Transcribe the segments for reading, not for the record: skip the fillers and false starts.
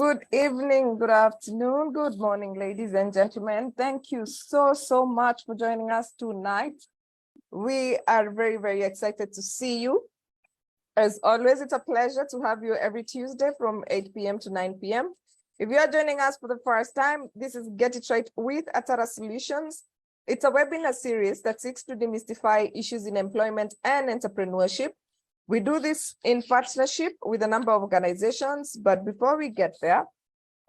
Good evening, good afternoon, good morning, ladies and gentlemen. Thank you so much for joining us tonight. We are very excited to see you. As always, it's a pleasure to have you every Tuesday from 8 p.m. to 9 p.m. If you are joining us for the first time, this is Get It Right with Atara Solutions. It's a webinar series that seeks to demystify issues in employment and entrepreneurship. We do this in partnership with a number of organizations, but before we get there,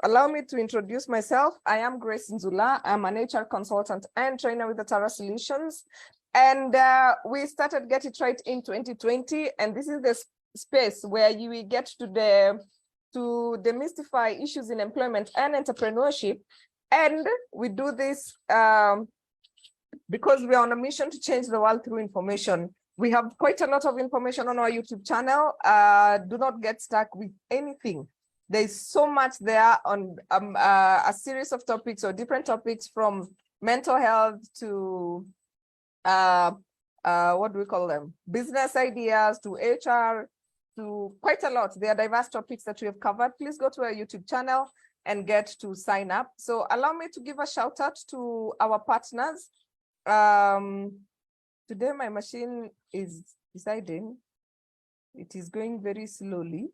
allow me to introduce myself. I am Grace Nzula. I'm an HR consultant and trainer with Atara Solutions. And we started Get It Right in 2020, and this is the space where you will get to demystify issues in employment and entrepreneurship. And we do this because we are on a mission to change the world through information. We have quite a lot of information on our YouTube channel. Do not get stuck with anything. There's so much there on a series of topics or different topics, from mental health to what do we call them? Business ideas to HR, to quite a lot. There are diverse topics that we have covered. Please go to our YouTube channel and get to sign up. So allow me to give a shout out to our partners. Today my machine is deciding it is going very slowly.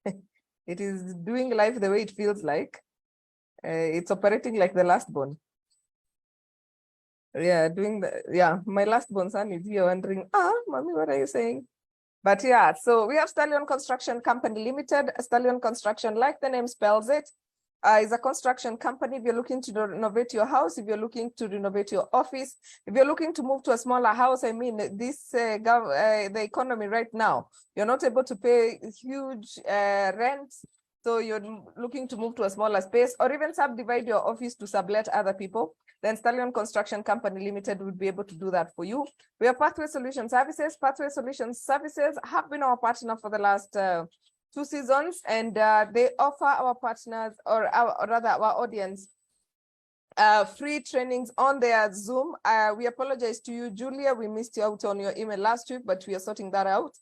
It is doing life the way it feels like. It's operating like the last born. Yeah, my last born son is here wondering, mommy, what are you saying? But yeah, so we have Stallion Construction Company Limited. Stallion Construction, like the name spells it, is a construction company. If you're looking to renovate your house, if you're looking to renovate your office, if you're looking to move to a smaller house, I mean, the economy right now, you're not able to pay huge rent. So you're looking to move to a smaller space, or even subdivide your office to sublet other people, then Stallion Construction Company Limited would be able to do that for you. We have Pathway Solution Services. Pathway Solution Services have been our partner for the last 2 seasons, and they offer our partners, or rather our audience, free trainings on their Zoom. We apologize to you, Julia. We missed you out on your email last week, but we are sorting that out.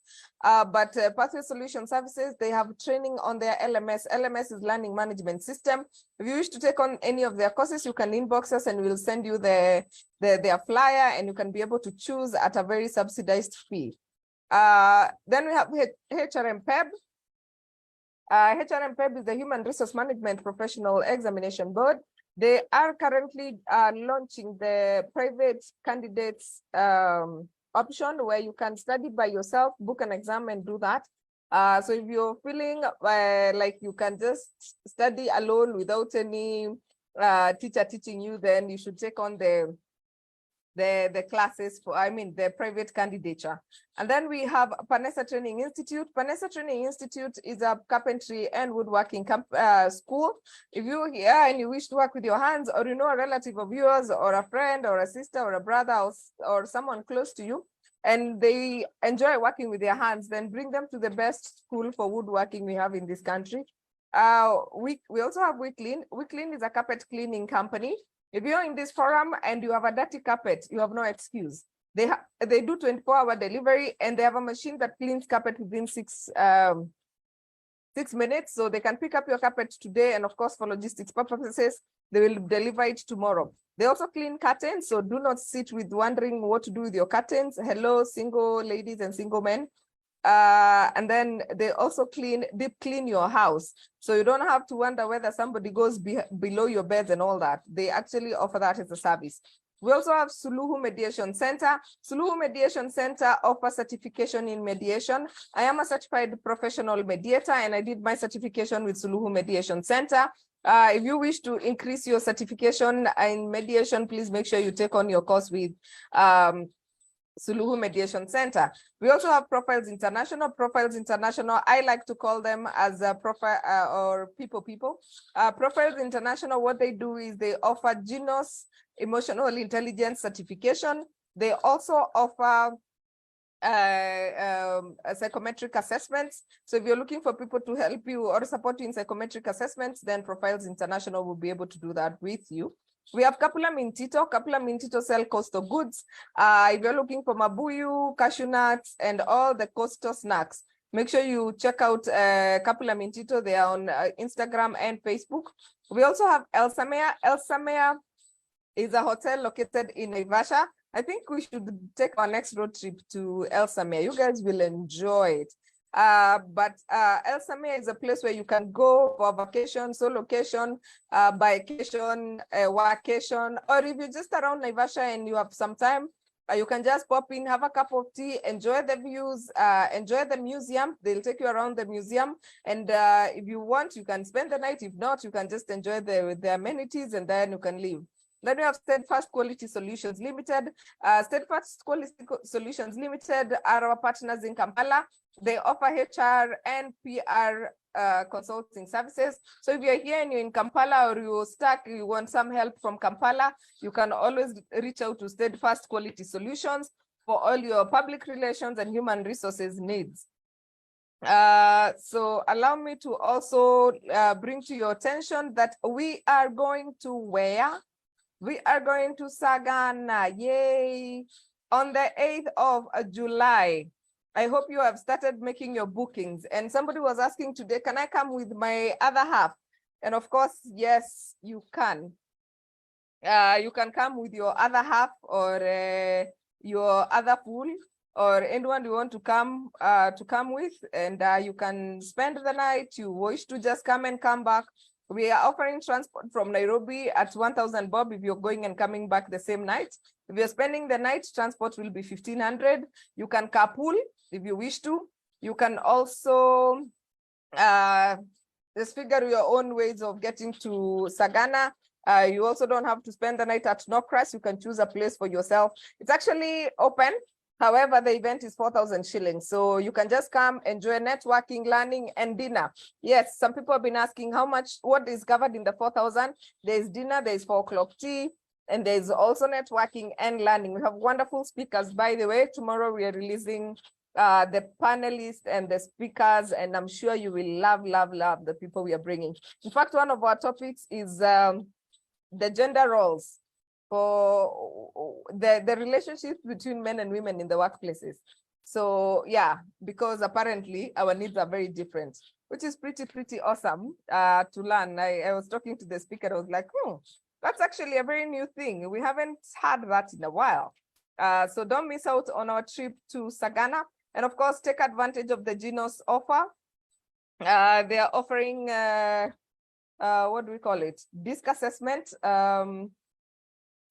But Pathway Solution Services, they have training on their LMS. LMS is Learning Management System. If you wish to take on any of their courses, you can inbox us and we'll send you their flyer, and you can be able to choose at a very subsidized fee. Then we have HRM PEB. HRM PEB is the Human Resource Management Professional Examination Board. They are currently launching the private candidates option, where you can study by yourself, book an exam and do that. So if you're feeling like you can just study alone without any teacher teaching you, then you should take on the classes for, the private candidature. And then we have Panessa Training Institute. Panessa Training Institute is a carpentry and woodworking school. If you're here and you wish to work with your hands, or you know a relative of yours, or a friend, or a sister, or a brother, or someone close to you, and they enjoy working with their hands, then bring them to the best school for woodworking we have in this country. We also have WeClean. WeClean is a carpet cleaning company. If you're in this forum and you have a dirty carpet, you have no excuse. They do 24-hour delivery, and they have a machine that cleans carpet within 6 minutes. So they can pick up your carpet today, and of course, for logistics purposes, they will deliver it tomorrow. They also clean curtains, so do not sit with wondering what to do with your curtains. Hello, single ladies and single men. And then they also deep clean your house. So you don't have to wonder whether somebody goes below your beds and all that. They actually offer that as a service. We also have Suluhu Mediation Center. Suluhu Mediation Center offers certification in mediation. I am a certified professional mediator, and I did my certification with Suluhu Mediation Center. If you wish to increase your certification in mediation, please make sure you take on your course with Suluhu Mediation Center. We also have Profiles International. Profiles International, I like to call them as a profile or people. Profiles International, what they do is they offer GENOS Emotional Intelligence Certification. They also offer psychometric assessments. So if you're looking for people to help you or support you in psychometric assessments, then Profiles International will be able to do that with you. We have Kapula Mintito. Kapula Mintito sell coastal goods. If you're looking for mabuyu, cashew nuts, and all the coastal snacks, Make sure you check out Kapula Mintito. They are on Instagram and Facebook. We also have El Samea. El Samea is a hotel located in Naivasha. I think we should take our next road trip to El Samea. You guys will enjoy it. But El Samea is a place where you can go for vacation, solocation, vacation, workation, or if you're just around Naivasha and you have some time, you can just pop in, have a cup of tea, enjoy the views, enjoy the museum. They'll take you around the museum. And if you want, you can spend the night. If not, you can just enjoy the amenities and then you can leave. Then we have Steadfast Quality Solutions Limited. Steadfast Quality Solutions Limited are our partners in Kampala. They offer HR and PR consulting services. So if you're here and you're in Kampala or you're stuck, you want some help from Kampala, you can always reach out to Steadfast Quality Solutions for all your public relations and human resources needs. So allow me to also bring to your attention that we are going to where? We are going to Sagana, yay, on the 8th of July. I hope you have started making your bookings. And somebody was asking today, can I come with my other half? And of course, yes, you can. You can come with your other half or your other pool or anyone you want to come with, and you can spend the night. You wish to just come and come back. We are offering transport from Nairobi at 1,000 bob if you're going and coming back the same night. If you're spending the night, transport will be 1,500. You can carpool if you wish to. You can also just figure your own ways of getting to Sagana. You also don't have to spend the night at Nokras. You can choose a place for yourself. It's actually open. However, the event is 4,000 shillings. So you can just come, enjoy networking, learning, and dinner. Yes, some people have been asking how much, what is covered in the 4,000? There's dinner, there's 4 o'clock tea, and there's also networking and learning. We have wonderful speakers, by the way. Tomorrow we are releasing the panelists and the speakers, and I'm sure you will love the people we are bringing. In fact, one of our topics is the gender roles for the relationships between men and women in the workplaces. So yeah, because apparently our needs are very different, which is pretty awesome to learn. I was talking to the speaker, I was like, that's actually a very new thing. We haven't had that in a while. So don't miss out on our trip to Sagana. And of course, take advantage of the Genos offer. They are offering, what do we call it? Disc assessment.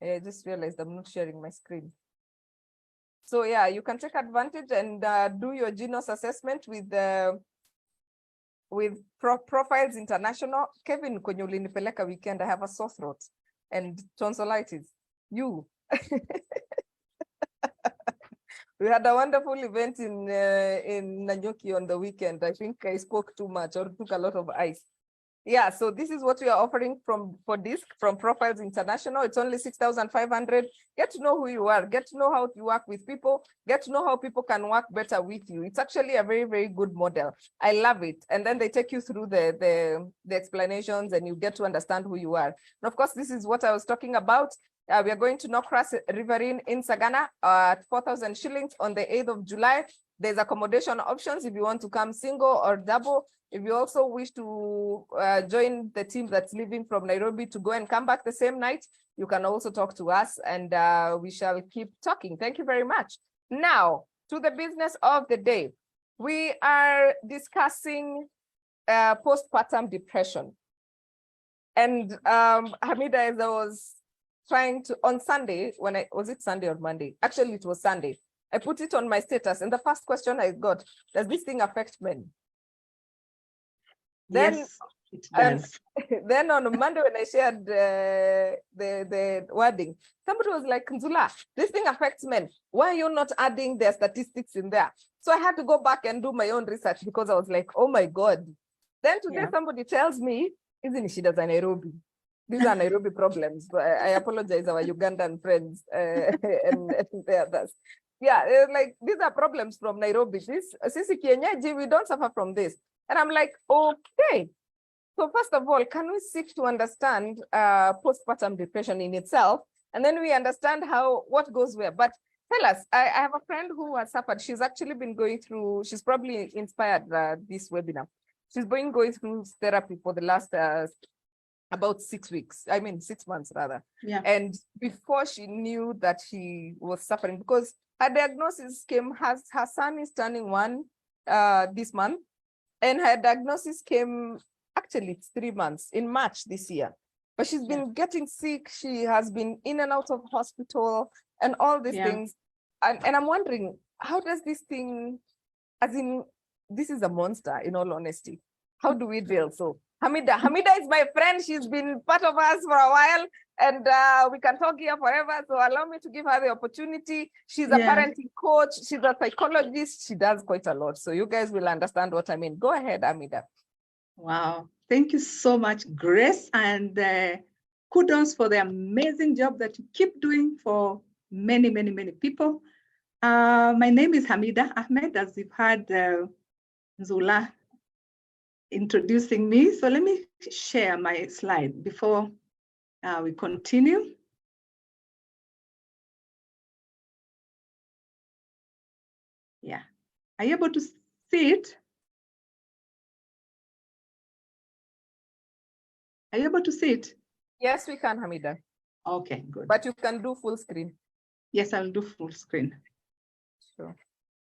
I just realized I'm not sharing my screen. So yeah, you can take advantage and do your Genos assessment with Profiles International. Kevin, kwenye ulinipeleka weekend, I have a sore throat and tonsillitis. You. We had a wonderful event in Nanyuki on the weekend. I think I spoke too much or took a lot of ice. Yeah, so this is what we are offering for DISC from Profiles International. It's only 6,500. Get to know who you are, get to know how to work with people, get to know how people can work better with you. It's actually a very good model. I love it. And then they take you through the explanations and you get to understand who you are. And of course, this is what I was talking about. We are going to Nokras Riverine in Sagana at 4,000 shillings on the 8th of July. There's accommodation options if you want to come single or double. If you also wish to join the team that's leaving from Nairobi to go and come back the same night, you can also talk to us and we shall keep talking. Thank you very much. Now, to the business of the day. We are discussing postpartum depression. And Hamida, as I was trying to, on Sunday, was it Sunday or Monday? Actually, it was Sunday. I put it on my status and the first question I got, does this thing affect men? Then, yes, it does. Then on Monday when I shared the wording, somebody was like, Nzula, this thing affects men. Why are you not adding their statistics in there? So I had to go back and do my own research because I was like, oh my God. Then today somebody tells me, isn't she does Nairobi? These are Nairobi problems. But I apologize, our Ugandan friends and the others. Yeah, like these are problems from Nairobi. Sisi kienyeji, we don't suffer from this. And I'm like, okay. So first of all, can we seek to understand postpartum depression in itself? And then we understand what goes where. But Tell us. I have a friend who has suffered. She's actually been going through, she's probably inspired this webinar. She's been going through therapy for the last about 6 weeks. I mean, 6 months rather. Yeah. And before she knew that she was suffering, because her diagnosis came, her son is turning 1 this month. And her diagnosis came, actually it's 3 months, in March this year. But she's been getting sick. She has been in and out of hospital and all these things. And I'm wondering, how does this thing, as in, this is a monster, in all honesty. How do we deal? So Hamida is my friend. She's been part of us for a while, and we can talk here forever. So allow me to give her the opportunity. She's a parenting coach. She's a psychologist. She does quite a lot. So you guys will understand what I mean. Go ahead, Hamida. Wow. Thank you so much, Grace. And kudos for the amazing job that you keep doing for many, many, many people. My name is Hamida Ahmed, as you've heard Zula introducing me. So let me share my slide before we continue. Yeah. Are you able to see it? Are you able to see it? Yes, we can, Hamida. Okay, good. But you can do full screen. Yes, I'll do full screen. Sure.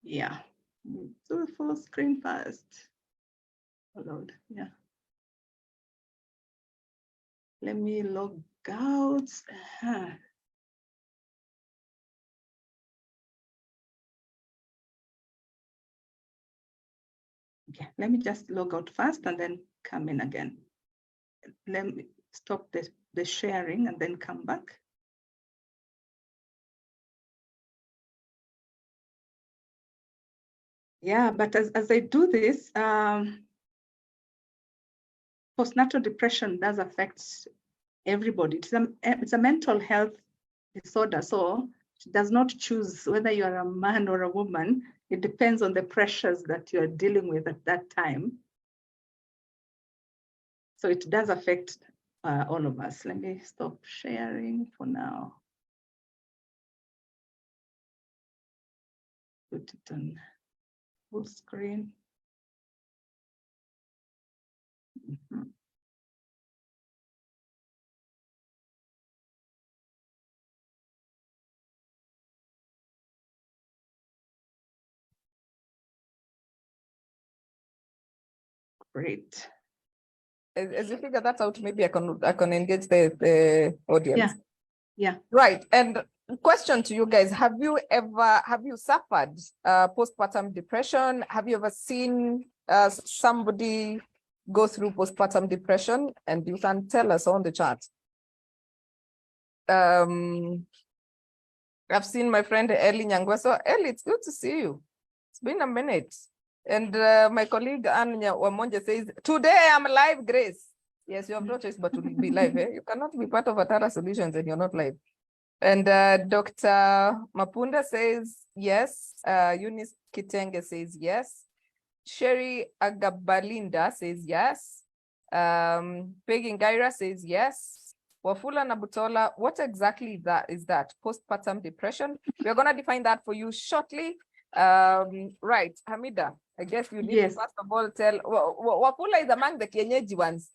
Yeah. Do full screen first. Load. Yeah. Let me log out. Okay, let me just log out first and then come in again. Let me stop the sharing and then come back. Yeah, but as I do this, postnatal depression does affect everybody. It's a mental health disorder, so it does not choose whether you are a man or a woman. It depends on the pressures that you are dealing with at that time. So it does affect all of us. Let me stop sharing for now. Put it on full screen. Mm-hmm. Great. As you figure that out, maybe I can engage the audience. Yeah. Right. And question to you guys: Have you suffered postpartum depression? Have you ever seen somebody go through postpartum depression? And you can tell us on the chat. I've seen my friend Ellie Nyangwa. So Ellie, it's good to see you. It's been a minute. And my colleague Anya Wamonja says, today I'm live, Grace. Yes, you have no choice but to be live. Eh? You cannot be part of Atara Solutions and you're not live. And Dr. Mapunda says yes. Eunice Kitenge says yes. Sherry Agabalinda says yes. Peggy Ngaira says yes. Wafula Nabutola, what exactly is that? Postpartum depression? We're going to define that for you shortly. Right, Hamida, I guess you need to first of all tell, Wafula is among the Kienyeji ones.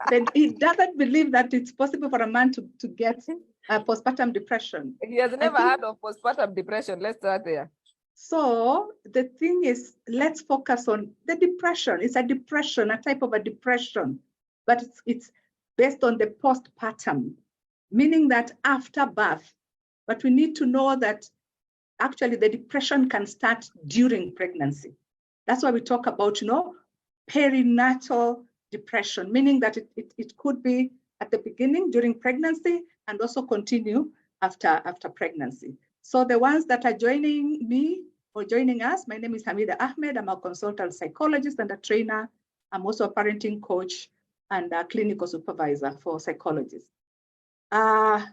Then he doesn't believe that it's possible for a man to get postpartum depression. He has never heard of postpartum depression. Let's start there. So the thing is, let's focus on the depression. It's a depression, a type of a depression, but it's based on the postpartum, meaning that after birth. But we need to know that actually the depression can start during pregnancy. That's why we talk about, perinatal depression, meaning that it could be at the beginning during pregnancy and also continue after pregnancy. So the ones that are joining me or joining us, my name is Hamida Ahmed. I'm a consultant psychologist and a trainer. I'm also a parenting coach and a clinical supervisor for psychologists.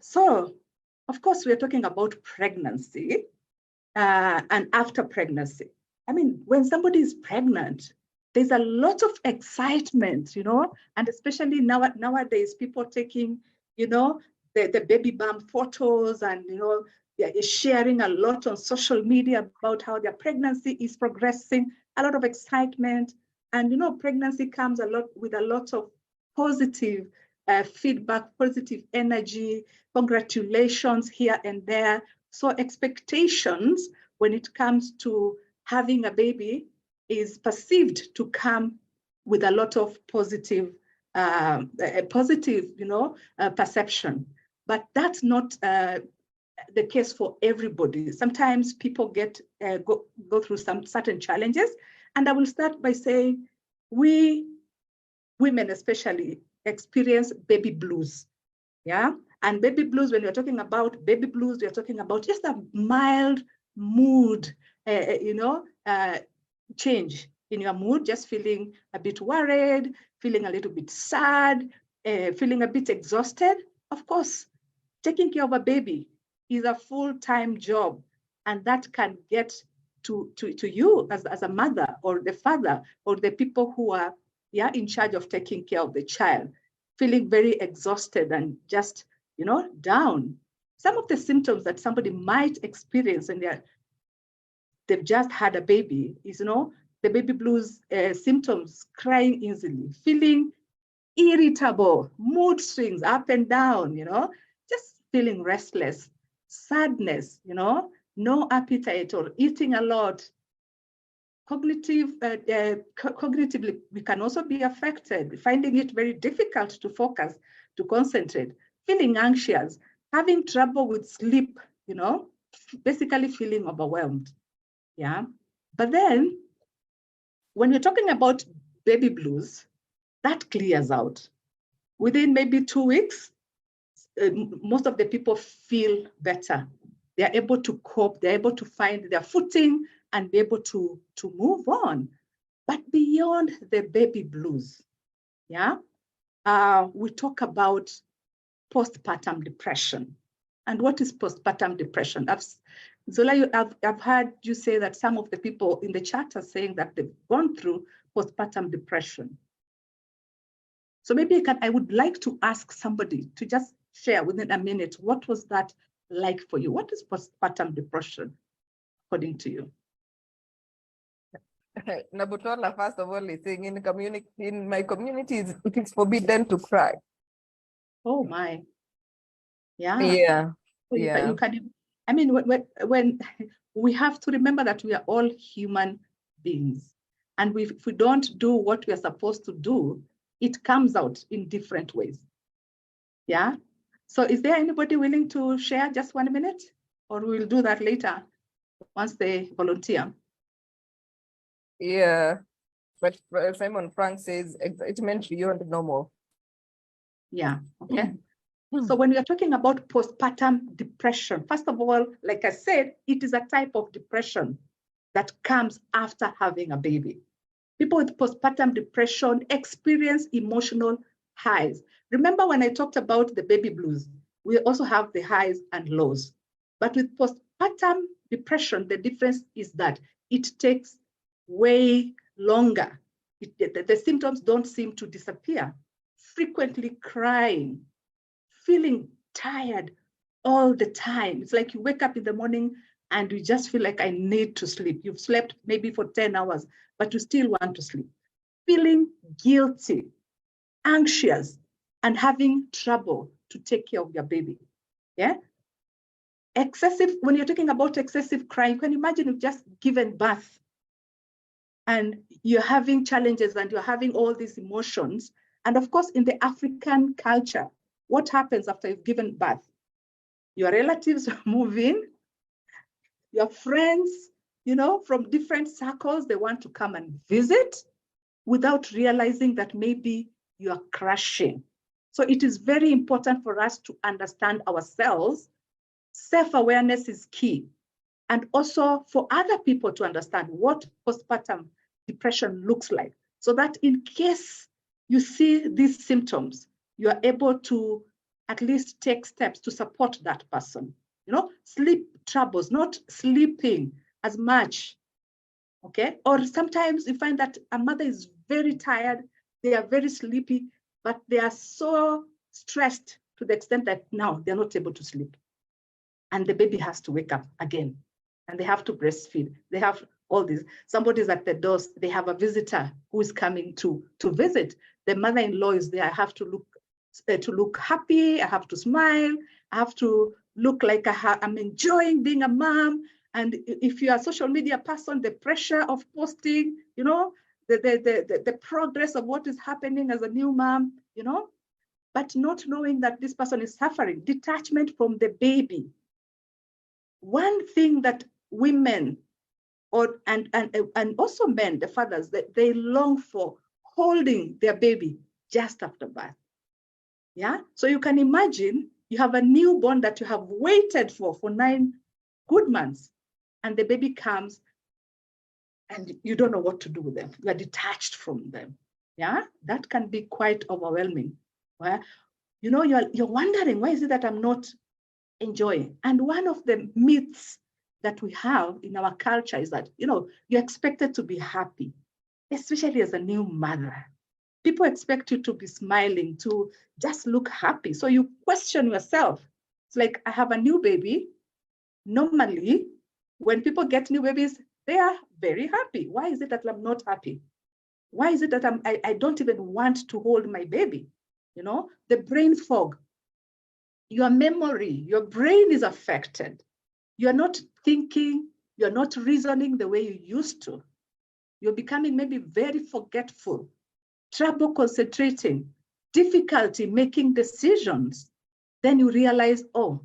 So of course, we're talking about pregnancy and after pregnancy. I mean, when somebody is pregnant, there's a lot of excitement, and especially nowadays, people taking, the baby bump photos and, is sharing a lot on social media about how their pregnancy is progressing, a lot of excitement. And you know, pregnancy comes with a lot of positive feedback, positive energy, congratulations here and there. So expectations when it comes to having a baby is perceived to come with a lot of positive, perception. But that's not the case for everybody. Sometimes people go through some certain challenges. And I will start by saying, we women especially experience baby blues. Yeah. And baby blues, when we're talking about baby blues, we're talking about just a mild mood, change in your mood, just feeling a bit worried, feeling a little bit sad, feeling a bit exhausted. Of course, taking care of a baby is a full-time job, and that can get to you as a mother or the father or the people who are in charge of taking care of the child, feeling very exhausted and just down. Some of the symptoms that somebody might experience when they've just had a baby is the baby blues symptoms: crying easily, feeling irritable, mood swings up and down, just feeling restless, sadness, no appetite or eating a lot. Cognitively, we can also be affected, finding it very difficult to focus, to concentrate, feeling anxious, having trouble with sleep, basically feeling overwhelmed. Yeah. But then when you're talking about baby blues, that clears out. Within maybe 2 weeks, most of the people feel better. They're able to cope, they're able to find their footing and be able to move on. But beyond the baby blues, we talk about postpartum depression. And what is postpartum depression? Zola, I've heard you say that some of the people in the chat are saying that they've gone through postpartum depression. So maybe I would like to ask somebody to just share within a minute, what was that like for you? What is postpartum depression, according to you? Nabutola, first of all, is saying in my community, it's forbidden to cry. Oh my. Yeah. Yeah. So you can, I mean, when we have to remember that we are all human beings, and if we don't do what we are supposed to do, it comes out in different ways. Yeah. So is there anybody willing to share just 1 minute, or we'll do that later once they volunteer? Yeah. But Simon Frank says it meant beyond normal. Yeah. Okay. So when we are talking about postpartum depression, first of all, like I said, it is a type of depression that comes after having a baby. People with postpartum depression experience emotional highs. Remember when I talked about the baby blues, we also have the highs and lows. But with postpartum depression, the difference is that it takes way longer. The symptoms don't seem to disappear. Frequently crying, feeling tired all the time. It's like you wake up in the morning and you just feel like I need to sleep. You've slept maybe for 10 hours, but you still want to sleep. Feeling guilty, anxious, and having trouble to take care of your baby. Yeah. When you're talking about excessive crying, you can imagine you've just given birth and you're having challenges and you're having all these emotions. And of course, in the African culture, what happens after you've given birth? Your relatives move in, your friends, from different circles, they want to come and visit without realizing that maybe you are crashing. So it is very important for us to understand ourselves. Self-awareness is key. And also for other people to understand what postpartum depression looks like, so that in case you see these symptoms, you are able to at least take steps to support that person. Sleep troubles, not sleeping as much, okay? Or sometimes you find that a mother is very tired, they are very sleepy, but they are so stressed to the extent that now they're not able to sleep. and the baby has to wake up again, and they have to breastfeed. They have all this. Somebody's at the doors. They have a visitor who is coming to visit. The mother-in-law is there. I have to look happy. I have to smile. I have to look like I'm enjoying being a mom. And if you are a social media person, the pressure of posting, you know, the progress of what is happening as a new mom, you know, but not knowing that this person is suffering, detachment from the baby. One thing that women and also men, the fathers, that they long for holding their baby just after birth. Yeah, so you can imagine you have a newborn that you have waited for 9 good months, and the baby comes and you don't know what to do with them. You are detached from them. Yeah, that can be quite overwhelming. Well, you know, you're wondering, why is it that I'm not enjoying? And one of the myths that we have in our culture is that, you know, you're expected to be happy, especially as a new mother. People expect you to be smiling, to just look happy. So you question yourself. It's like, I have a new baby. Normally, when people get new babies, they are very happy. Why is it that I'm not happy? Why is it that I don't even want to hold my baby? You know, the brain fog, your memory, your brain is affected. You're not thinking, you're not reasoning the way you used to. You're becoming maybe very forgetful, trouble concentrating, difficulty making decisions. Then you realize, oh,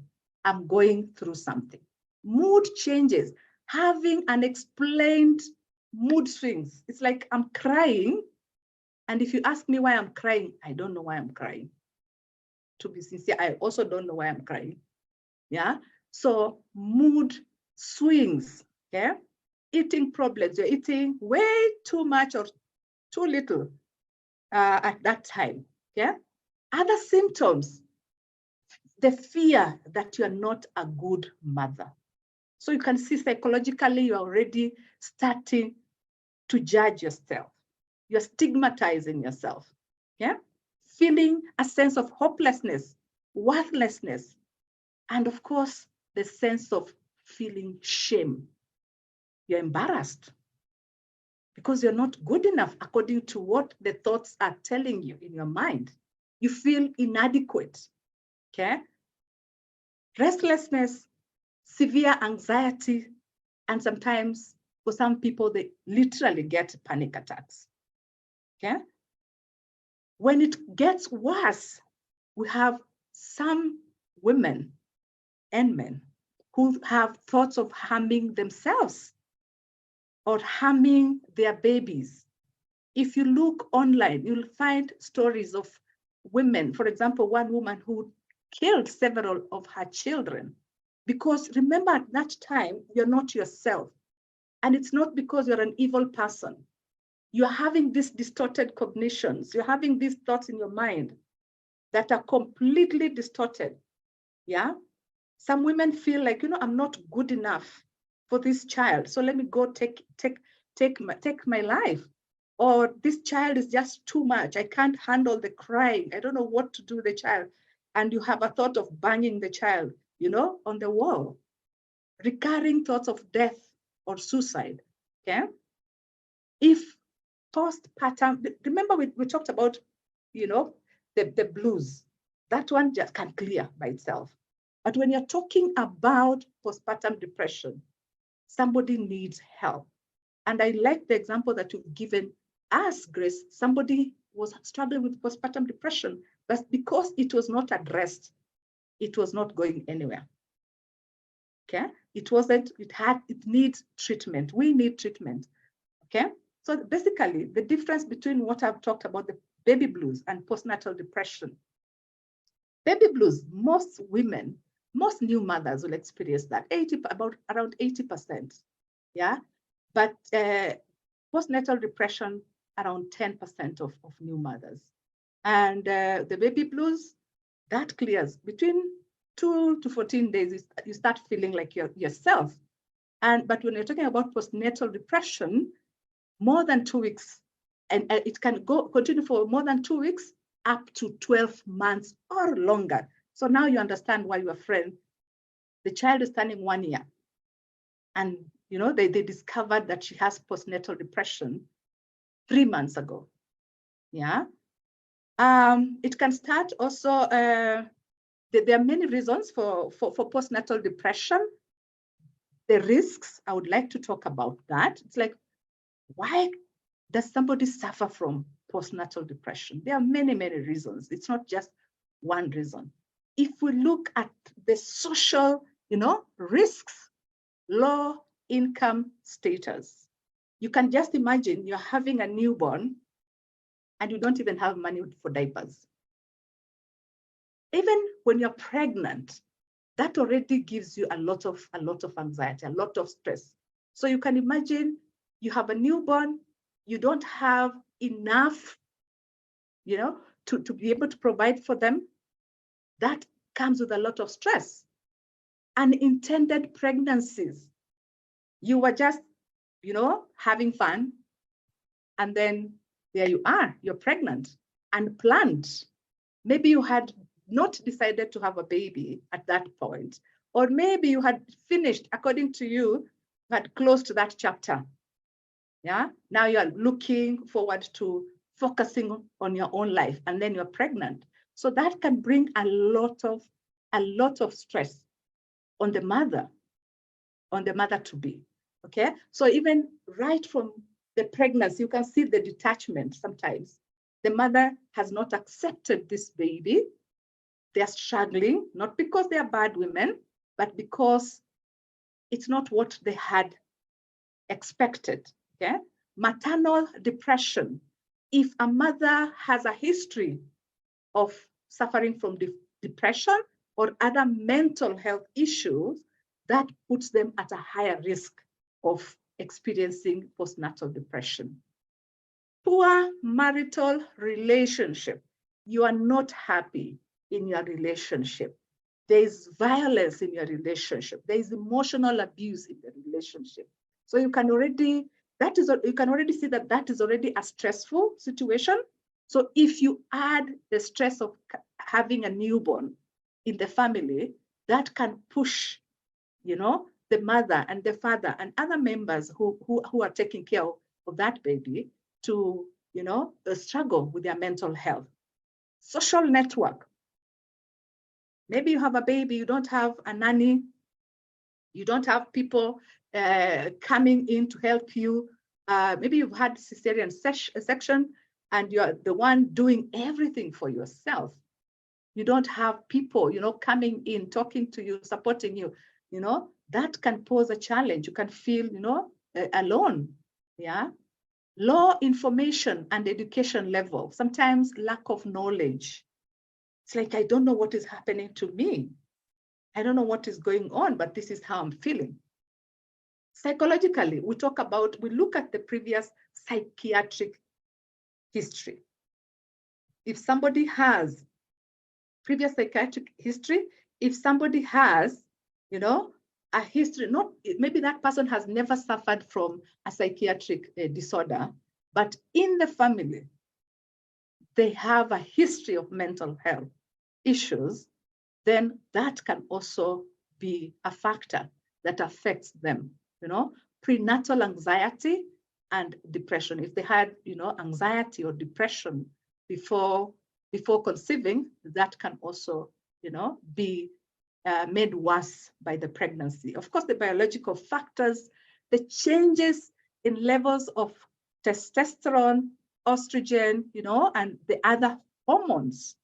I'm going through something. Mood changes, having unexplained mood swings. It's like I'm crying. And if you ask me why I'm crying, I don't know why I'm crying. To be sincere, I also don't know why I'm crying. Yeah. So mood swings. Yeah. Eating problems. You're eating way too much or too little at that time. Yeah. Other symptoms. The fear that you are not a good mother. So you can see psychologically you're already starting to judge yourself. You're stigmatizing yourself. Yeah. Feeling a sense of hopelessness, worthlessness, and of course, the sense of feeling shame. You're embarrassed because you're not good enough according to what the thoughts are telling you in your mind. You feel inadequate, okay? Restlessness, severe anxiety, and sometimes for some people, they literally get panic attacks, okay? When it gets worse, we have some women and men who have thoughts of harming themselves or harming their babies. If you look online, you'll find stories of women, for example, one woman who killed several of her children. Because remember, at that time, you're not yourself. And it's not because you're an evil person. You're having these distorted cognitions. You're having these thoughts in your mind that are completely distorted. Yeah. Some women feel like, you know, I'm not good enough for this child. So let me go take my life. Or this child is just too much. I can't handle the crying. I don't know what to do with the child. And you have a thought of banging the child, you know, on the wall. Recurring thoughts of death or suicide. Okay. If postpartum, remember we talked about, you know, the blues. That one just can clear by itself. But when you're talking about postpartum depression, somebody needs help. And I like the example that you've given us, Grace. Somebody was struggling with postpartum depression, but because it was not addressed, it was not going anywhere. Okay? It needs treatment. We need treatment. Okay? So basically, the difference between what I've talked about, the baby blues and postnatal depression. Baby blues, most women, most new mothers will experience that, around 80%. Yeah. But postnatal depression, around 10% of new mothers. And the baby blues, that clears between 2 to 14 days, you start feeling like yourself. But when you're talking about postnatal depression, more than 2 weeks, and it can continue for more than 2 weeks, up to 12 months or longer. So now you understand why your friend the child is turning 1 year. And, they discovered that she has postnatal depression 3 months ago. Yeah. It can start also, there are many reasons for postnatal depression. The risks, I would like to talk about that. It's like, why does somebody suffer from postnatal depression? There are many, many reasons. It's not just one reason. If we look at the social, risks, low income status, you can just imagine you're having a newborn and you don't even have money for diapers. Even when you're pregnant, that already gives you a lot of anxiety, a lot of stress. So you can imagine you have a newborn, you don't have enough, to be able to provide for them. That comes with a lot of stress. Unintended pregnancies. You were just, having fun, and then there you are, you're pregnant, unplanned. Maybe you had not decided to have a baby at that point, or maybe you had finished, according to you, had closed that chapter. Yeah, now you are looking forward to focusing on your own life, and then you're pregnant. So that can bring a lot of stress on the mother to be. Okay, so even right from the pregnancy, you can see the detachment sometimes. The mother has not accepted this baby. They're struggling, not because they are bad women, but because it's not what they had expected. Okay, maternal depression. If a mother has a history of suffering from depression or other mental health issues, that puts them at a higher risk of experiencing postnatal depression. Poor marital relationship. You are not happy in your relationship. There is violence in your relationship. There is emotional abuse in the relationship. So you can already see that is already a stressful situation. So if you add the stress of having a newborn in the family, that can push, the mother and the father and other members who are taking care of that baby to, struggle with their mental health. Social network. Maybe you have a baby, you don't have a nanny, you don't have people coming in to help you. Maybe you've had cesarean section and you're the one doing everything for yourself. You don't have people, coming in, talking to you, supporting you, that can pose a challenge. You can feel, alone. Yeah. Low information and education level, sometimes lack of knowledge. It's like, I don't know what is happening to me. I don't know what is going on, but this is how I'm feeling. Psychologically, we look at the previous psychiatric history. If somebody has previous psychiatric history, if somebody has, a history, maybe that person has never suffered from a psychiatric disorder, but in the family, they have a history of mental health issues, then that can also be a factor that affects them, prenatal anxiety and depression. If they had, anxiety or depression before conceiving, that can also, be made worse by the pregnancy. Of course, the biological factors, the changes in levels of testosterone, estrogen, and the other hormones.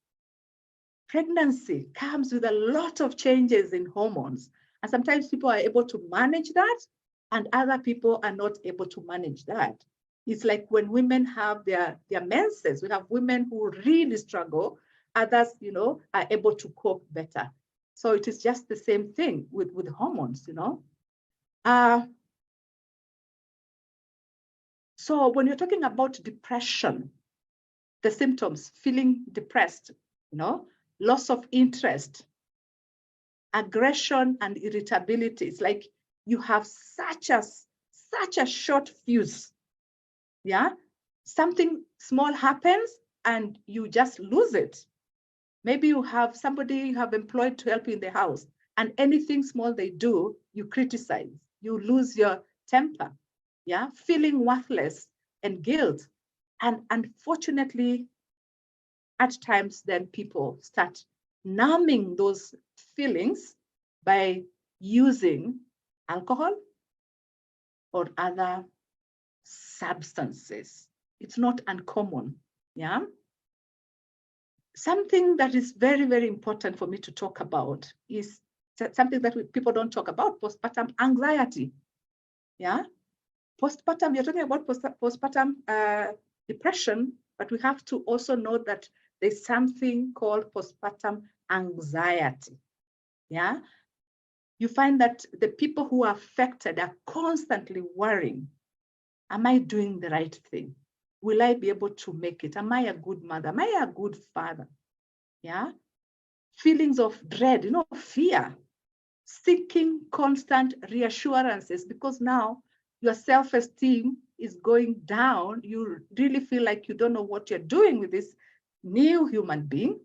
Pregnancy comes with a lot of changes in hormones. And sometimes people are able to manage that and other people are not able to manage that. It's like when women have their menses, we have women who really struggle, others, are able to cope better. So it is just the same thing with hormones, So when you're talking about depression, the symptoms, feeling depressed, loss of interest, aggression and irritability. It's like you have such a short fuse. Yeah, something small happens and you just lose it. Maybe you have somebody you have employed to help you in the house And anything small they do, you criticize, you lose your temper, yeah, feeling worthless and guilt. And unfortunately, at times, then people start numbing those feelings by using alcohol or other substances. It's not uncommon, yeah? Something that is very, very important for me to talk about is something that people don't talk about, postpartum anxiety, yeah? Postpartum, you're talking about postpartum depression, but we have to also know that there's something called postpartum anxiety, yeah? You find that the people who are affected are constantly worrying, am I doing the right thing? Will I be able to make it? Am I a good mother? Am I a good father? Yeah? Feelings of dread, fear, seeking constant reassurances, because now your self-esteem is going down. You really feel like you don't know what you're doing with this new human being.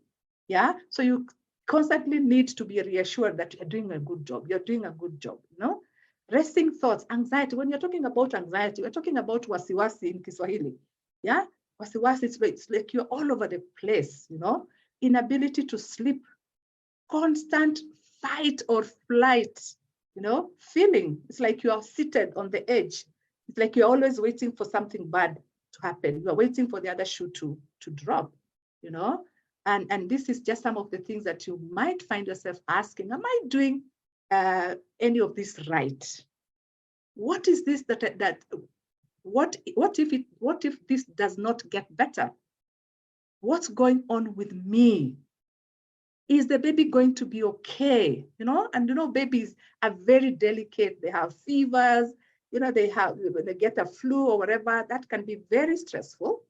Yeah. So you constantly need to be reassured that you're doing a good job. You're doing a good job, Racing thoughts, anxiety. When you're talking about anxiety, we're talking about wasiwasi in Kiswahili. Yeah. Wasiwasi, it's like you're all over the place, inability to sleep, constant fight or flight, feeling. It's like you are seated on the edge. It's like you're always waiting for something bad to happen. You're waiting for the other shoe to drop, And this is just some of the things that you might find yourself asking, am I doing any of this right? What is this what if this does not get better? What's going on with me? Is the baby going to be okay? And babies are very delicate. They have fevers, when they get a flu or whatever, that can be very stressful.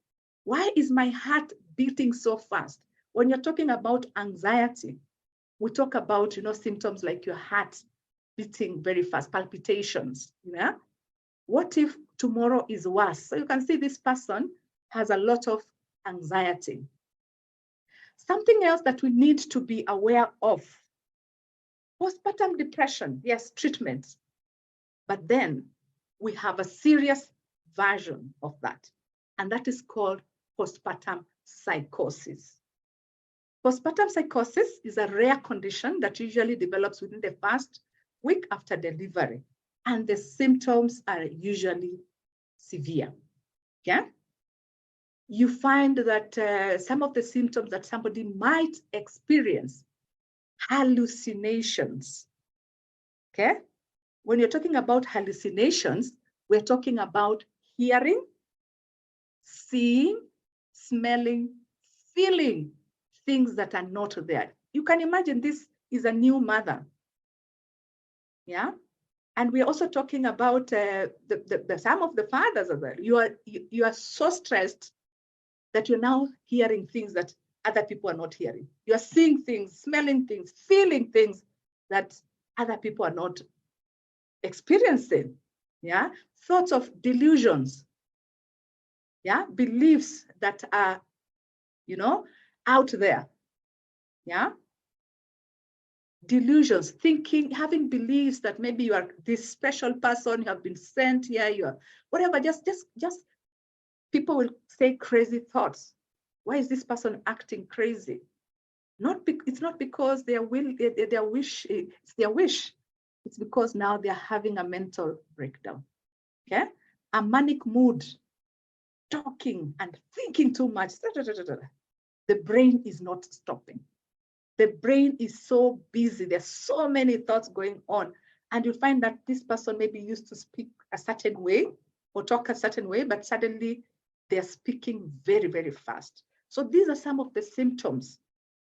Why is my heart beating so fast? When you're talking about anxiety, we talk about, symptoms like your heart beating very fast, palpitations, yeah? What if tomorrow is worse? So you can see this person has a lot of anxiety. Something else that we need to be aware of, postpartum depression, yes, treatment, but then we have a serious version of that, and that is called postpartum psychosis. Postpartum psychosis is a rare condition that usually develops within the first week after delivery, and the symptoms are usually severe, okay? You find that some of the symptoms that somebody might experience, hallucinations, okay? When you're talking about hallucinations, we're talking about hearing, seeing, smelling, feeling things that are not there. You can imagine this is a new mother, yeah? And we're also talking about some of the fathers as well. You are so stressed that you're now hearing things that other people are not hearing. You're seeing things, smelling things, feeling things that other people are not experiencing, yeah? Thoughts of delusions, yeah? Beliefs that are, out there, yeah? Delusions, thinking, having beliefs that maybe you are this special person, you have been sent here, you are whatever, just people will say crazy thoughts. Why is this person acting crazy? It's not because their wish, it's their wish. It's because now they're having a mental breakdown, okay? A manic mood, talking and thinking too much. The brain is not stopping. The brain is so busy. There's so many thoughts going on. And you find that this person maybe used to speak a certain way or talk a certain way, but suddenly they're speaking very, very fast. So these are some of the symptoms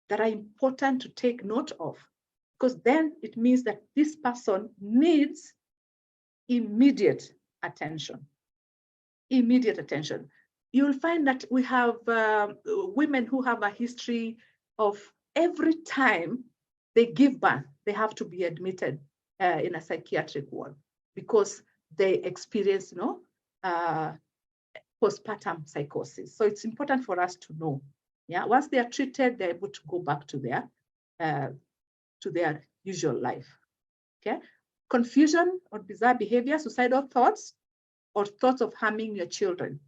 that are important to take note of, because then it means that this person needs immediate attention. Immediate attention. You'll find that we have women who have a history of every time they give birth, they have to be admitted in a psychiatric ward because they experience, postpartum psychosis. So it's important for us to know. Yeah, once they are treated, they're able to go back to their usual life. Okay, confusion or bizarre behavior, suicidal thoughts, or thoughts of harming your children.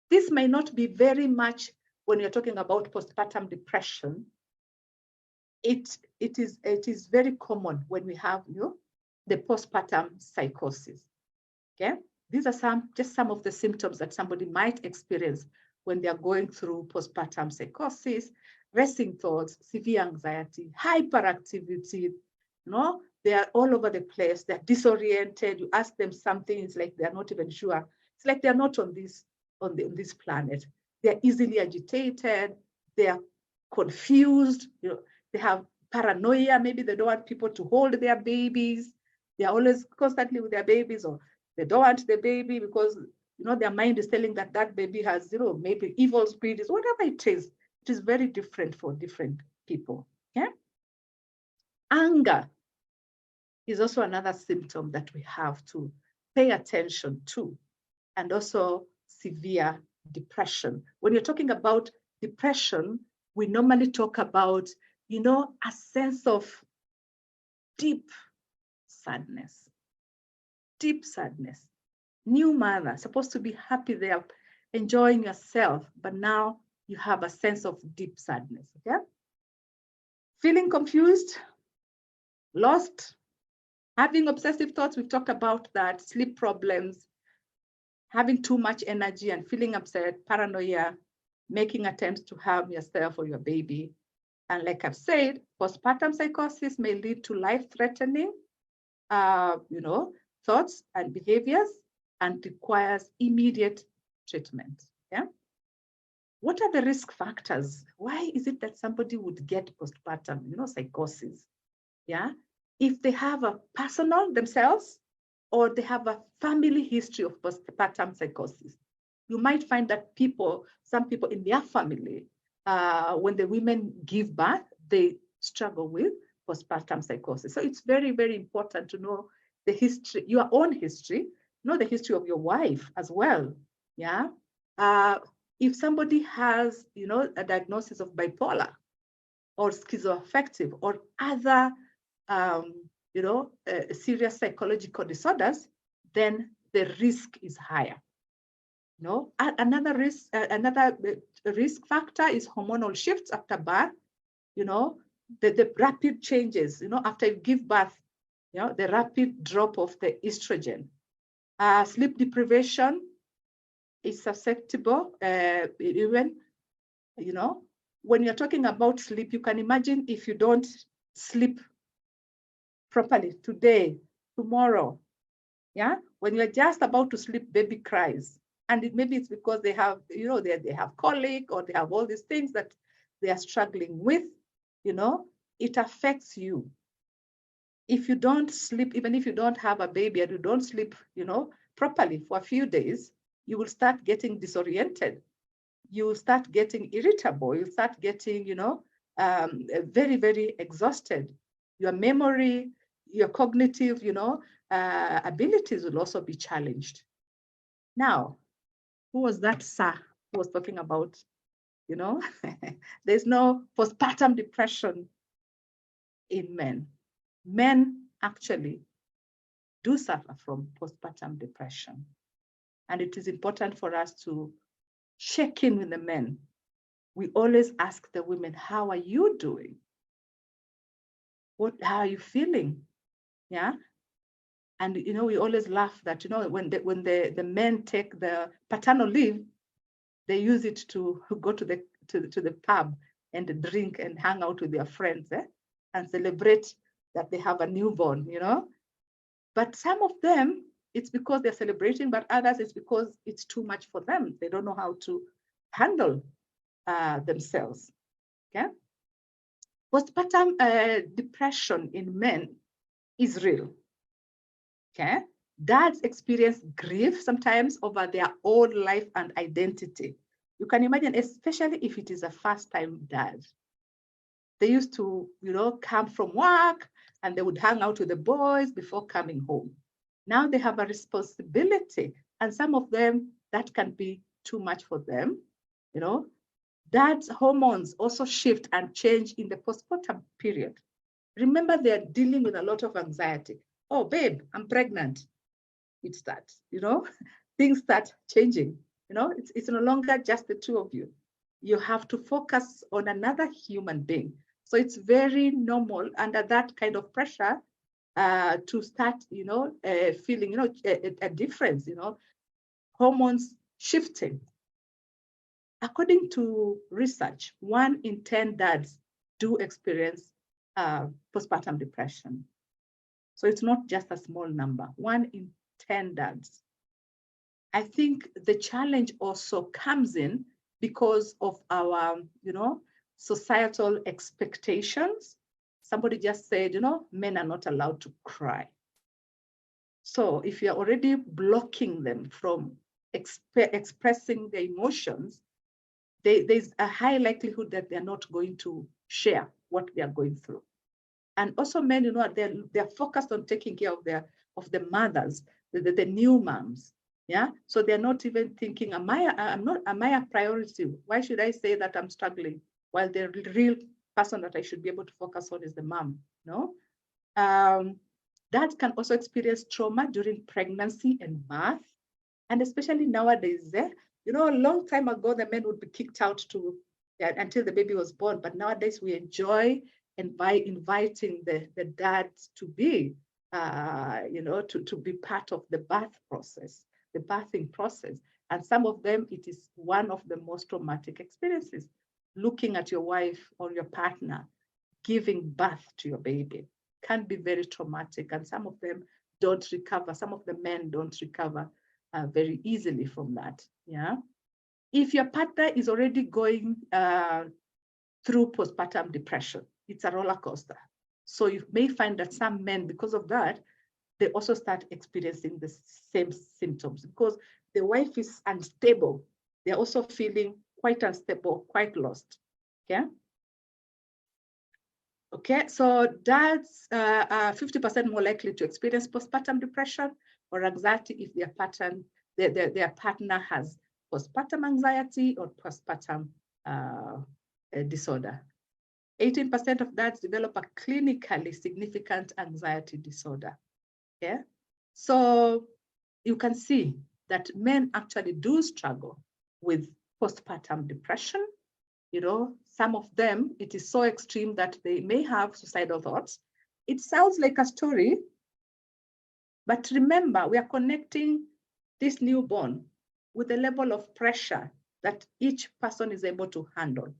This may not be very much when you're talking about postpartum depression. It is very common when we have the postpartum psychosis. Okay, these are just some of the symptoms that somebody might experience when they are going through postpartum psychosis: racing thoughts, severe anxiety, hyperactivity. They are all over the place. They're disoriented. You ask them something, it's like they're not even sure. It's like they're not on this planet. They're easily agitated. They are confused. They have paranoia. Maybe they don't want people to hold their babies. They are always constantly with their babies, or they don't want the baby because their mind is telling that baby has maybe evil spirits, whatever it is. It is very different for different people. Okay? Anger is also another symptom that we have to pay attention to, and also severe depression. When you're talking about depression, we normally talk about, a sense of deep sadness. Deep sadness. New mother, supposed to be happy there, enjoying yourself, but now you have a sense of deep sadness. Okay? Feeling confused, lost, having obsessive thoughts, we've talked about that, sleep problems, having too much energy and feeling upset, paranoia, making attempts to harm yourself or your baby. And like I've said, postpartum psychosis may lead to life-threatening, thoughts and behaviors, and requires immediate treatment. Yeah. What are the risk factors? Why is it that somebody would get postpartum, psychosis? Yeah. If they have a personal themselves, or they have a family history of postpartum psychosis, you might find that some people in their family, when the women give birth, they struggle with postpartum psychosis. So it's very, very important to know the history, your own history, know the history of your wife as well. Yeah. If somebody has, a diagnosis of bipolar or schizoaffective or other, serious psychological disorders, then the risk is higher. Another risk factor is hormonal shifts after birth. The rapid changes. After you give birth, the rapid drop of the estrogen. Sleep deprivation is susceptible. Even, when you're talking about sleep, you can imagine if you don't sleep properly today, tomorrow, yeah, when you're just about to sleep, baby cries, and maybe it's because they have, they have colic, or they have all these things that they are struggling with. It affects you. If you don't sleep, even if you don't have a baby and you don't sleep, properly for a few days, you will start getting disoriented. You will start getting irritable. You'll start getting, very, very exhausted. Your memory, your cognitive, abilities will also be challenged. Now, who was that sir who was talking about, there's no postpartum depression in men. Men actually do suffer from postpartum depression. And it is important for us to check in with the men. We always ask the women, how are you doing? How are you feeling? Yeah. And, we always laugh that, when the men take the paternal leave, they use it to go to the pub and drink and hang out with their friends, and celebrate that they have a newborn, But some of them, it's because they're celebrating, but others, it's because it's too much for them. They don't know how to handle themselves. Okay. Postpartum depression in men is real. Okay. Dads experience grief sometimes over their own life and identity. You can imagine, especially if it is a first-time dad. They used to, come from work and they would hang out with the boys before coming home. Now they have a responsibility, and some of them, that can be too much for them. Dad's hormones also shift and change in the postpartum period. remember they're dealing with a lot of anxiety. Oh, babe, I'm pregnant. It starts, things start changing. It's no longer just the two of you. You have to focus on another human being. So it's very normal under that kind of pressure to start, feeling, a difference, hormones shifting. According to research, 1 in 10 dads do experience postpartum depression. So it's not just a small number, 1 in 10 dads. I think the challenge also comes in because of our, societal expectations. Somebody just said, men are not allowed to cry. So if you're already blocking them from expressing their emotions, there's a high likelihood that they're not going to share what they are going through. And also men, they're focused on taking care of the mothers, the new moms. Yeah. So they're not even thinking, am I a priority? Why should I say that I'm struggling while the real person that I should be able to focus on is the mom? No. Dads can also experience trauma during pregnancy and birth. And especially nowadays, a long time ago, the men would be kicked out until the baby was born. But nowadays we enjoy inviting the dads to be, to be part of the birth process, the birthing process. And some of them, it is one of the most traumatic experiences, looking at your wife or your partner giving birth to your baby can be very traumatic. And some of them don't recover. Some of the men don't recover very easily from that. Yeah. If your partner is already going through postpartum depression, it's a roller coaster. So you may find that some men, because of that, they also start experiencing the same symptoms because the wife is unstable. They're also feeling quite unstable, quite lost. Okay. Okay, so dads are 50% more likely to experience postpartum depression or anxiety if their partner has postpartum anxiety or postpartum disorder. 18% of dads develop a clinically significant anxiety disorder. Okay, so you can see that men actually do struggle with postpartum depression. Some of them, it is so extreme that they may have suicidal thoughts. It sounds like a story, but remember, we are connecting this newborn with the level of pressure that each person is able to handle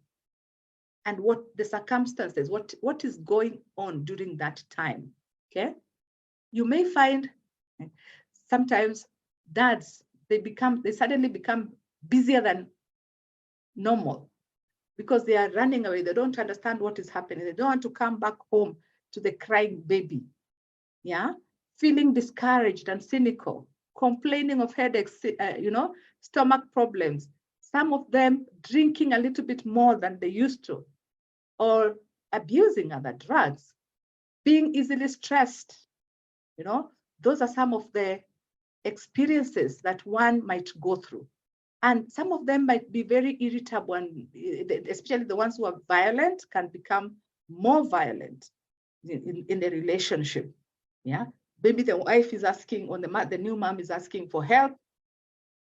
and what the circumstances, what is going on during that time, okay? You may find sometimes dads, they suddenly become busier than normal, because they are running away. They don't understand what is happening. They don't want to come back home to the crying baby. Yeah, feeling discouraged and cynical, complaining of headaches, stomach problems. Some of them drinking a little bit more than they used to, or abusing other drugs, being easily stressed. Those are some of the experiences that one might go through. And some of them might be very irritable, and especially the ones who are violent can become more violent in the relationship. Yeah, maybe the wife is asking, or the new mom is asking for help,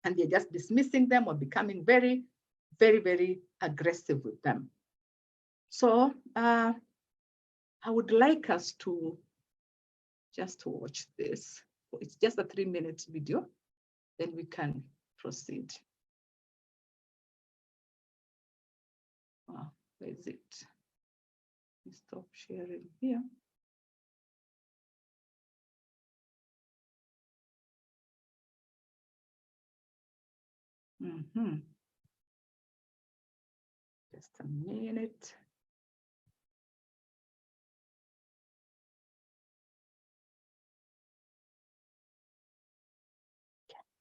and they're just dismissing them or becoming very, very, very aggressive with them. So I would like us to just watch this. It's just a 3-minute video, then we can proceed. Where is it? Stop sharing here. Just a minute.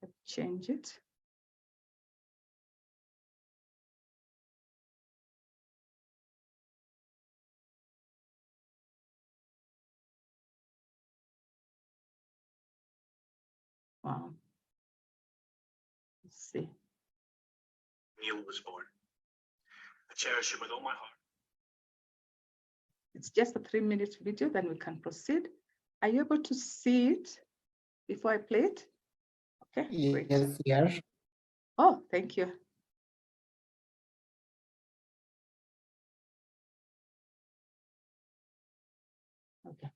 Let's change it. Wow. Let's see. Neil was born. I cherish him with all my heart. It's just a 3-minute video, then we can proceed. Are you able to see it before I play it? Okay, great. Yes, yes. Oh, thank you. Okay.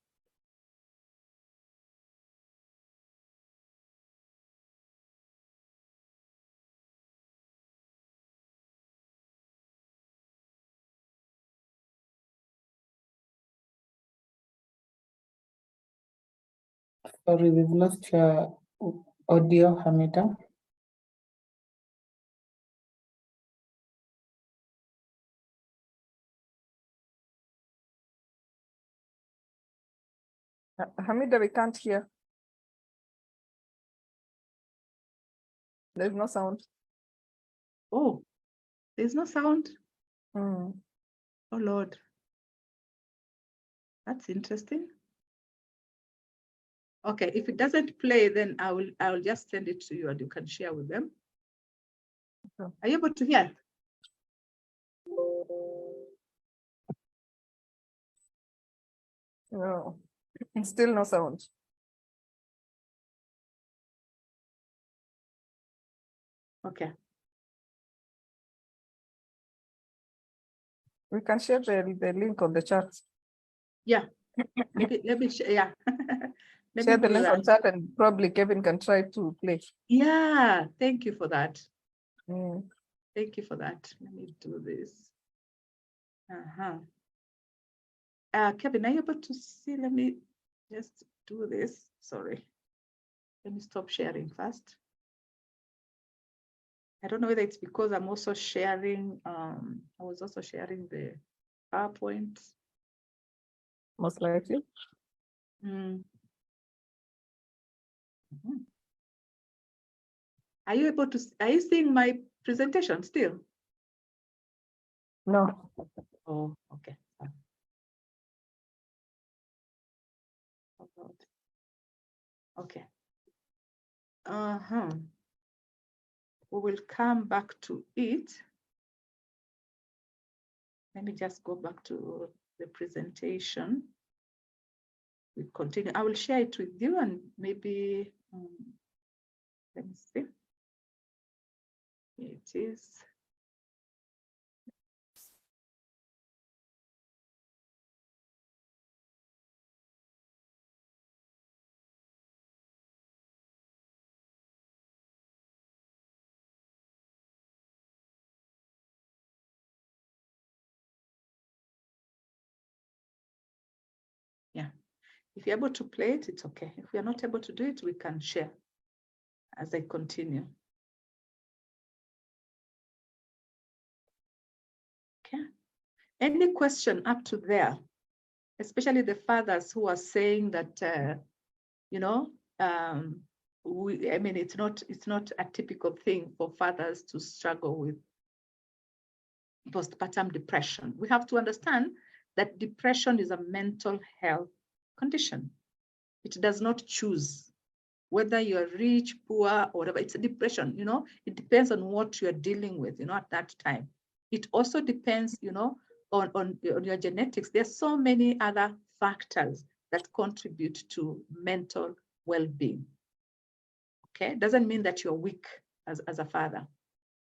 Sorry, we've lost your audio, Hamida. Hamida, we can't hear. There's no sound. Oh, there's no sound. Mm. Oh Lord. That's interesting. Okay, if it doesn't play, then I will just send it to you and you can share with them. Okay. Are you able to hear? No, still no sound. Okay. We can share the link on the chat. Yeah. Let me share. Yeah. Let Share me the do link on that. chat and probably Kevin can try to play. Yeah. Thank you for that. Mm. Thank you for that. Let me do this. Kevin, are you able to see? Let me just do this. Sorry. Let me stop sharing first. I don't know whether it's because I'm also sharing, I was also sharing the PowerPoint. Most likely. Mhm. Are you able to, are you seeing my presentation still? No. Oh, okay. Okay. We will come back to it. Let me just go back to the presentation. We continue. I will share it with you and maybe, let me see. Here it is. Yeah. If you're able to play it, it's okay. If we are not able to do it, we can share as I continue. Okay. Any question up to there, especially the fathers who are saying that, you know, I mean, it's not a typical thing for fathers to struggle with postpartum depression. We have to understand that depression is a mental health condition. It does not choose whether you're rich, poor, or whatever. It's a depression, you know, it depends on what you're dealing with, you know, at that time. It also depends, you know, on your genetics. There's so many other factors that contribute to mental well-being. Okay, doesn't mean that you're weak as a father.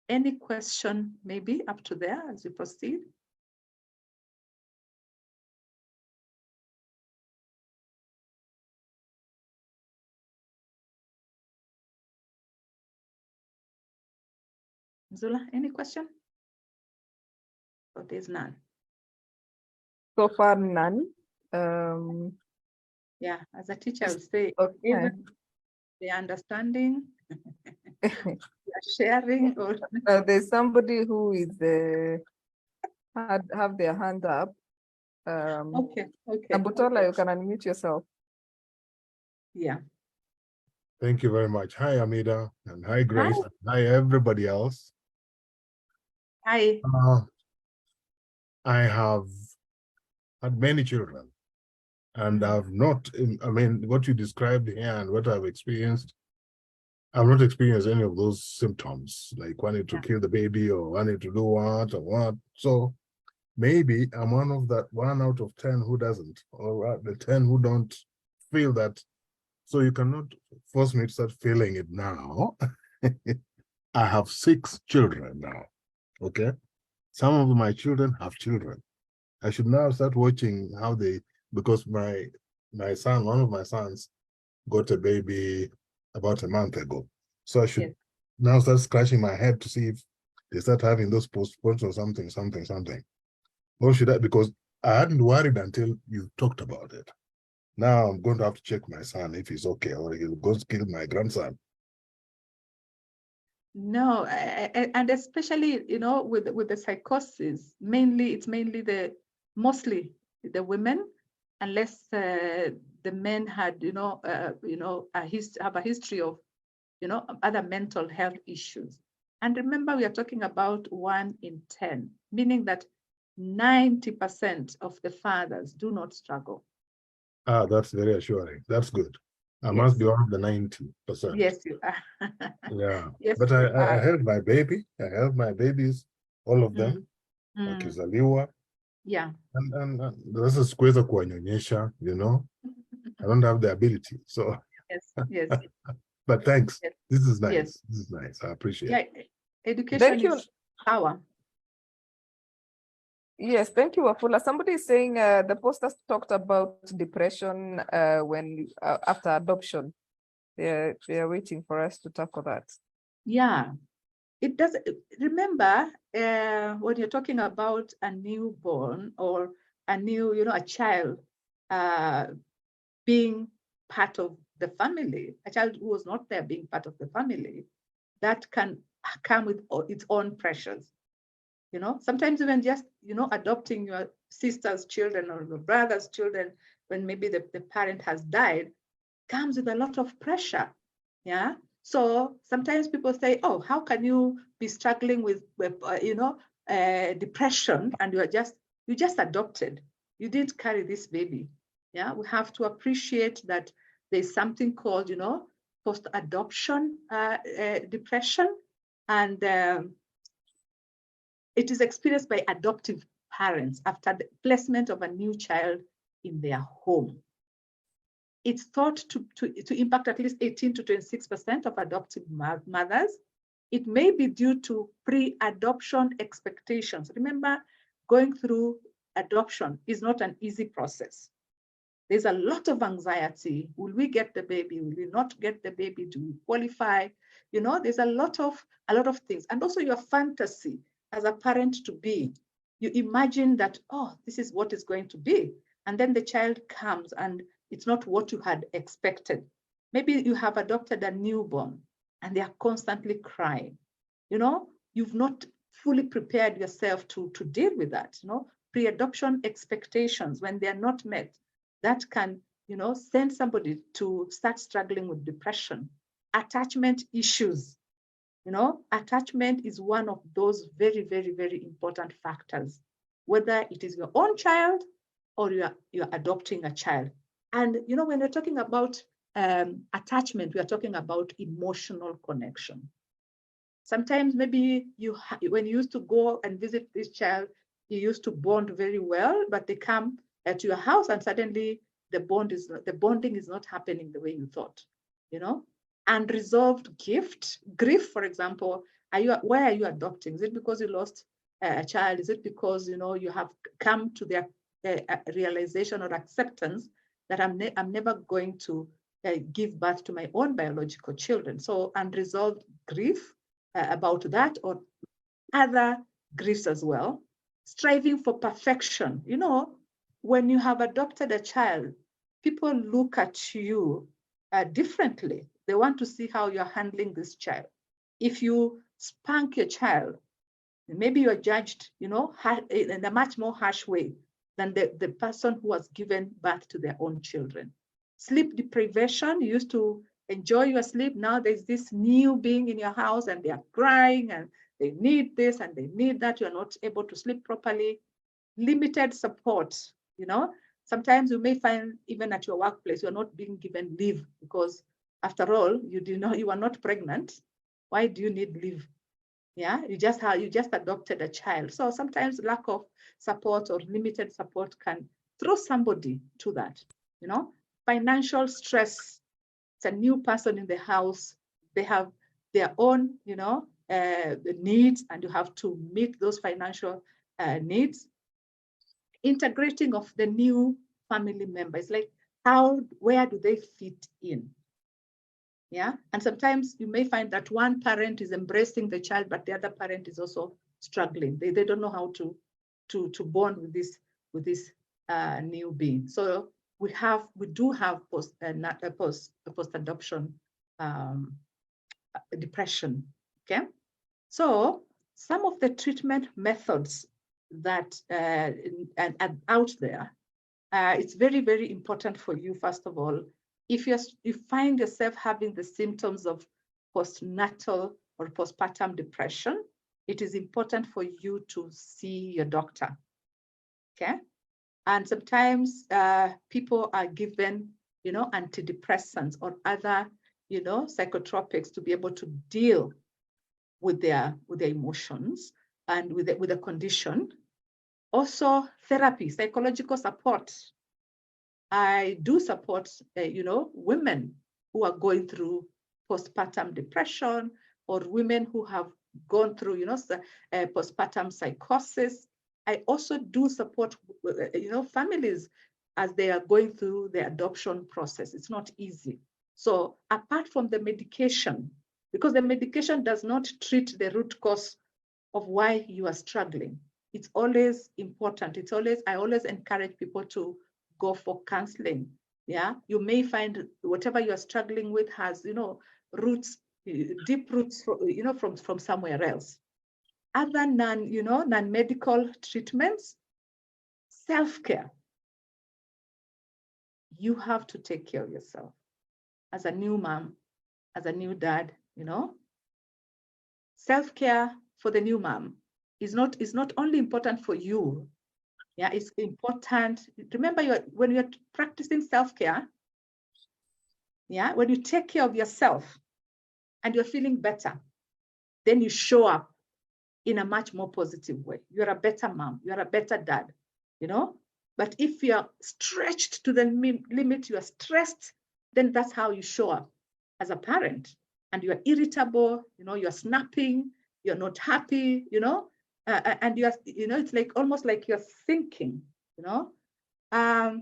Any question maybe up to there as we proceed? Zula, any question? So there's none. So far, none. Yeah, as a teacher, I would say, Okay. even the understanding, sharing, or There's somebody who is have their hand up. okay. Abutola, you can unmute yourself. Yeah. Thank you very much. Hi, Hamida, and hi, Grace. Hi, everybody else. Hi. I have had many children, and I've not, I mean, what you described here and what I've experienced, I've not experienced any of those symptoms, like wanting to kill the baby or wanting to do what or what. So maybe I'm one of that 1 out of 10 who doesn't, or the 10 who don't feel that. So you cannot force me to start feeling it now. I have 6 children now, okay? Some of my children have children. I should now start watching how they, because my son, one of my sons got a baby about a month ago. So I should now start scratching my head to see if they start having those postpartum or something. Or should I, because I hadn't worried until you talked about it. Now I'm going to have to check my son if he's okay, or he'll go kill my grandson. No, and especially, you know, with the psychosis, it's mainly mostly the women, unless the men had, have a history of, other mental health issues. And remember, we are talking about 1 in 10, meaning that 90% of the fathers do not struggle. Ah, that's very assuring. That's good. I must be one of the 90%. Yes, you are. Yeah. Yes, But I held my baby. I held my babies, all of them. Wakizaliwa. Yeah. And this is kuweza kuwanyonyesha, you know. I don't have the ability. So yes. But thanks. Yes. This is nice. Yes. This is nice. I appreciate it. Yeah, education is power. Yes, thank you, Wafula. Somebody is saying the posters talked about depression when after adoption. They are waiting for us to tackle that. Yeah, it does. Remember, when you're talking about a newborn or a new, a child being part of the family, a child who was not there being part of the family, that can come with its own pressures. Sometimes even just, adopting your sister's children or your brother's children when maybe the parent has died comes with a lot of pressure. Yeah. So sometimes people say, oh, how can you be struggling with depression and you just adopted? You didn't carry this baby. Yeah. We have to appreciate that there's something called, post-adoption depression. And it is experienced by adoptive parents after the placement of a new child in their home. It's thought to impact at least 18 to 26% of adoptive mothers. It may be due to pre-adoption expectations. Remember, going through adoption is not an easy process. There's a lot of anxiety. Will we get the baby? Will we not get the baby? Do we qualify? There's a lot of things. And also your fantasy as a parent to be. You imagine that, oh, this is what it's going to be. And then the child comes and it's not what you had expected. Maybe you have adopted a newborn and they are constantly crying. You've not fully prepared yourself to deal with that. Pre-adoption expectations, when they are not met, that can, send somebody to start struggling with depression. Attachment issues. Attachment is one of those very, very, very important factors, whether it is your own child or you're adopting a child. And, when we're talking about attachment, we are talking about emotional connection. Sometimes maybe when you used to go and visit this child, you used to bond very well, but they come to your house and suddenly the bonding is not happening the way you thought, Unresolved grief, for example, why are you adopting? Is it because you lost a child? Is it because, you have come to the realization or acceptance that I'm never going to give birth to my own biological children? So unresolved grief about that or other griefs as well. Striving for perfection. When you have adopted a child, people look at you differently. They want to see how you're handling this child. If you spank your child, maybe you're judged, in a much more harsh way than the person who has given birth to their own children. Sleep deprivation, you used to enjoy your sleep. Now there's this new being in your house and they are crying and they need this and they need that. You're not able to sleep properly. Limited support, Sometimes you may find even at your workplace, you're not being given leave because after all, you are not pregnant. Why do you need leave? Yeah, you just adopted a child. So sometimes lack of support or limited support can throw somebody to that, you know. Financial stress. It's a new person in the house. They have their own, you know, needs, and you have to meet those financial needs. Integrating of the new family members, like where do they fit in? Yeah, and sometimes you may find that one parent is embracing the child, but the other parent is also struggling. They don't know how to bond with this new being. So we do have post adoption depression. Okay, so some of the treatment methods that and out there, it's very, very important for you, first of all, if you find yourself having the symptoms of postnatal or postpartum depression, it is important for you to see your doctor. Okay, and sometimes people are given, you know, antidepressants or other, you know, psychotropics to be able to deal with their emotions and with the condition. Also, therapy, psychological support. I do support, you know, women who are going through postpartum depression, or women who have gone through, you know, postpartum psychosis. I also do support, you know, families as they are going through the adoption process. It's not easy. So apart from the medication, because the medication does not treat the root cause of why you are struggling, it's always important. I always encourage people to go for counseling. Yeah, you may find whatever you are struggling with has, you know, roots, deep roots, you know, from somewhere else. Other non-medical treatments, self-care. You have to take care of yourself as a new mom, as a new dad. You know, self-care for the new mom is not only important for you. Yeah, it's important. Remember, when you're practicing self-care, yeah, when you take care of yourself and you're feeling better, then you show up in a much more positive way. You're a better mom, you're a better dad, you know? But if you're stretched to the limit, you're stressed, then that's how you show up as a parent. And you're irritable, you know, you're snapping, you're not happy, you know? And you're, you know, it's like almost like you're thinking, you know? I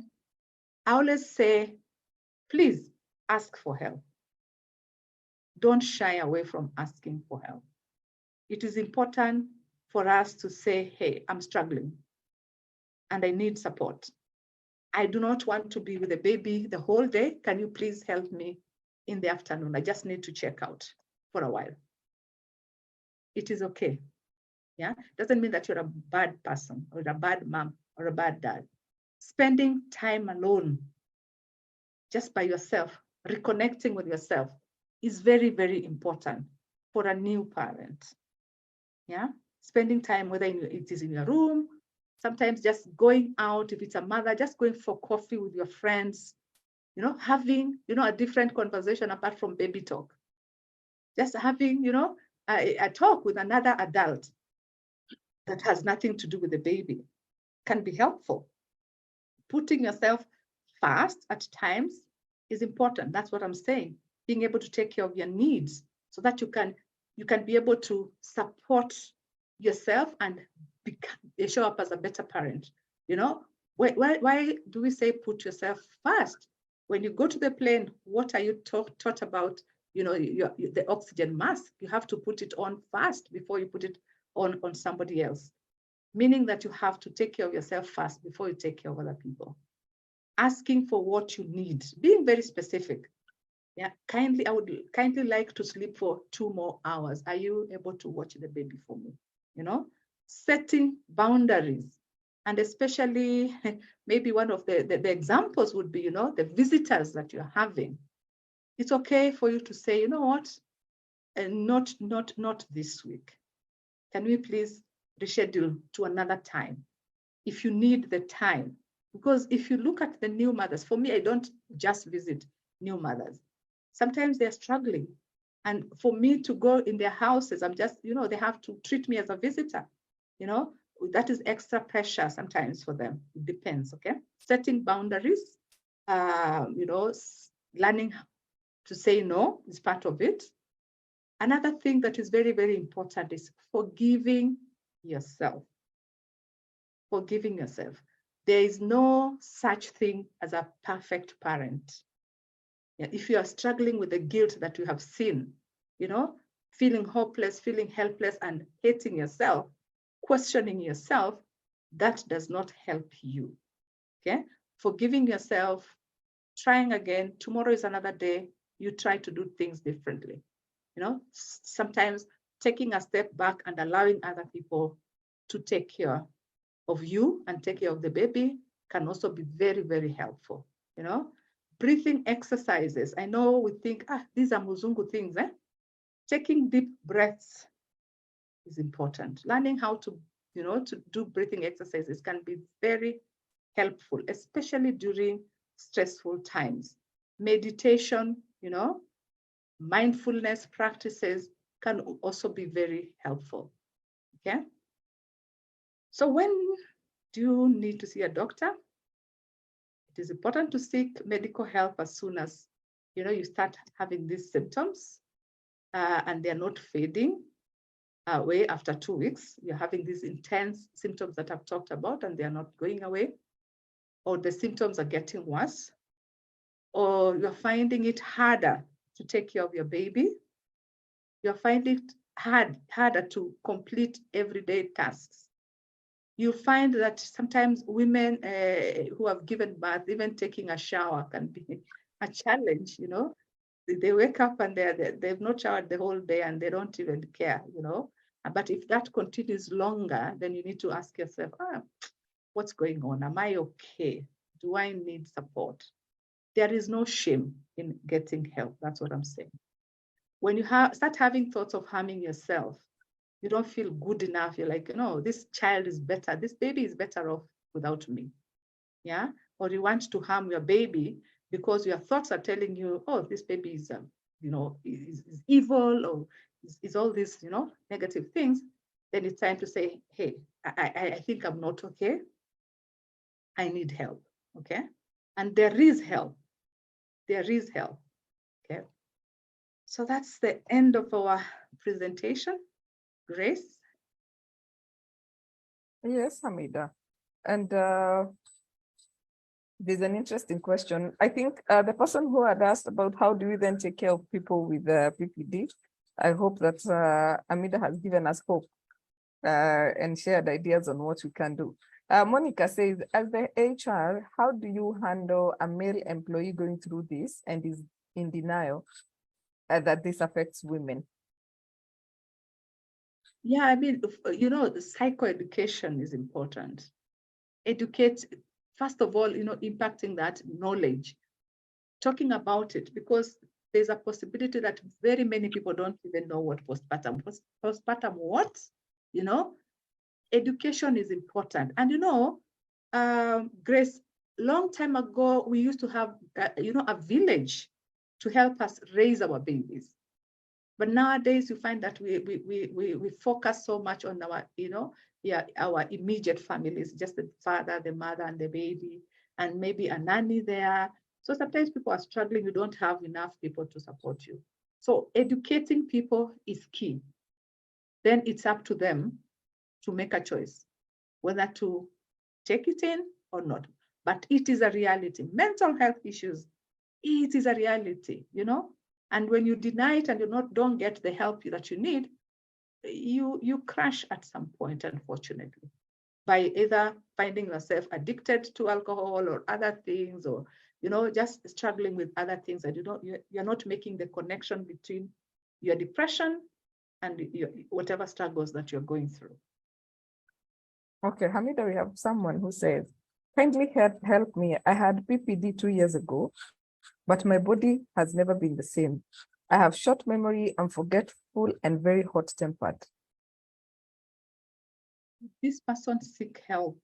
always say, please ask for help. Don't shy away from asking for help. It is important for us to say, hey, I'm struggling and I need support. I do not want to be with the baby the whole day. Can you please help me in the afternoon? I just need to check out for a while. It is okay. Yeah, doesn't mean that you're a bad person or a bad mom or a bad dad. Spending time alone, just by yourself, reconnecting with yourself is very, very important for a new parent. Yeah, spending time, whether it is in your room, sometimes just going out, if it's a mother, just going for coffee with your friends, you know, having, you know, a different conversation apart from baby talk. Just having, you know, a talk with another adult that has nothing to do with the baby can be helpful. Putting yourself first at times is important. That's what I'm saying. Being able to take care of your needs so that you can be able to support yourself and show up as a better parent. You know, why do we say put yourself first? When you go to the plane, what are you taught about? You know, the oxygen mask. You have to put it on first before you put it on somebody else. Meaning that you have to take care of yourself first before you take care of other people. Asking for what you need, being very specific. Yeah, I would kindly like to sleep for 2 more hours. Are you able to watch the baby for me? You know, setting boundaries. And especially, maybe one of the examples would be, you know, the visitors that you're having. It's okay for you to say, you know what, not this week. Can we please reschedule to another time? If you need the time. Because if you look at the new mothers, for me, I don't just visit new mothers. Sometimes they're struggling And for me to go in their houses, I'm just, they have to treat me as a visitor, that is extra pressure sometimes for them. It depends, okay? Setting boundaries, learning to say no is part of it. Another thing that is very, very important is forgiving yourself. Forgiving yourself. There is no such thing as a perfect parent. Yeah, if you are struggling with the guilt that you have seen, feeling hopeless, feeling helpless, and hating yourself, questioning yourself, that does not help you, okay? Forgiving yourself, trying again. Tomorrow is another day. You try to do things differently. Sometimes taking a step back and allowing other people to take care of you and take care of the baby can also be very, very helpful. Breathing exercises. I know we think, these are Muzungu things, eh? Taking deep breaths is important. Learning how to, to do breathing exercises can be very helpful, especially during stressful times. Meditation, mindfulness practices can also be very helpful, okay? So when do you need to see a doctor? It is important to seek medical help as soon as, you start having these symptoms and they're not fading away after 2 weeks. You're having these intense symptoms that I've talked about and they're not going away, or the symptoms are getting worse, or you're finding it harder to take care of your baby. You're finding it harder to complete everyday tasks. You find that sometimes women who have given birth, even taking a shower can be a challenge, They wake up and they've not showered the whole day and they don't even care, But if that continues longer, then you need to ask yourself, what's going on? Am I okay? Do I need support? There is no shame in getting help. That's what I'm saying. When you start having thoughts of harming yourself, you don't feel good enough. You're like, no, this child is better. This baby is better off without me. Yeah. Or you want to harm your baby because your thoughts are telling you, oh, this baby is, is evil, or is all these, negative things. Then it's time to say, hey, I think I'm not okay. I need help. Okay. And there is help. There is help. Okay. So that's the end of our presentation. Grace? Yes, Hamida. And there's an interesting question. I think the person who had asked about how do we then take care of people with PPD, I hope that Hamida has given us hope and shared ideas on what we can do. Monica says, as the HR, how do you handle a male employee going through this and is in denial that this affects women? Yeah, I mean, the psychoeducation is important. Educate, first of all, impacting that knowledge, talking about it, because there's a possibility that very many people don't even know what postpartum. Postpartum what? Education is important. And Grace, long time ago, we used to have, a village to help us raise our babies. But nowadays, you find that we focus so much on our, our immediate families, just the father, the mother, and the baby, and maybe a nanny there. So sometimes people are struggling. You don't have enough people to support you. So educating people is key. Then it's up to them to make a choice, whether to take it in or not. But it is a reality. Mental health issues, it is a reality, And when you deny it and don't get the help that you need, you crash at some point, unfortunately, by either finding yourself addicted to alcohol or other things, or just struggling with other things that you're not making the connection between your depression and whatever struggles that you're going through. Okay, Hamida, we have someone who says, kindly help me. I had PPD 2 years ago, but my body has never been the same. I have short memory, I'm forgetful, and very hot-tempered. This person seek help,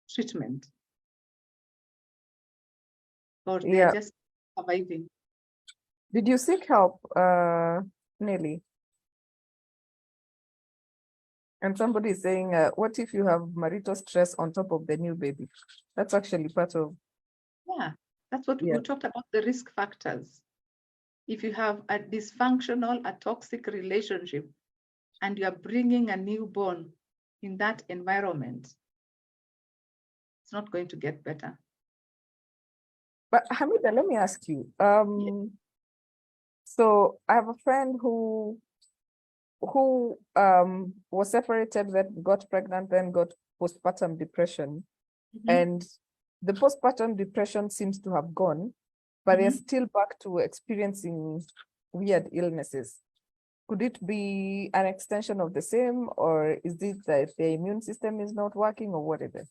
treatment, or they're just surviving. Did you seek help, Nelly? And somebody is saying, what if you have marital stress on top of the new baby? That's actually part of. Yeah, that's what Yeah. we talked about, the risk factors. If you have a dysfunctional, a toxic relationship, and you are bringing a newborn in that environment, it's not going to get better. But Hamida, let me ask you. So I have a friend who was separated, then got pregnant, then got postpartum depression. Mhm. And the postpartum depression seems to have gone, but they're still back to experiencing weird illnesses. Could it be an extension of the same, or is it that the immune system is not working, or what is it?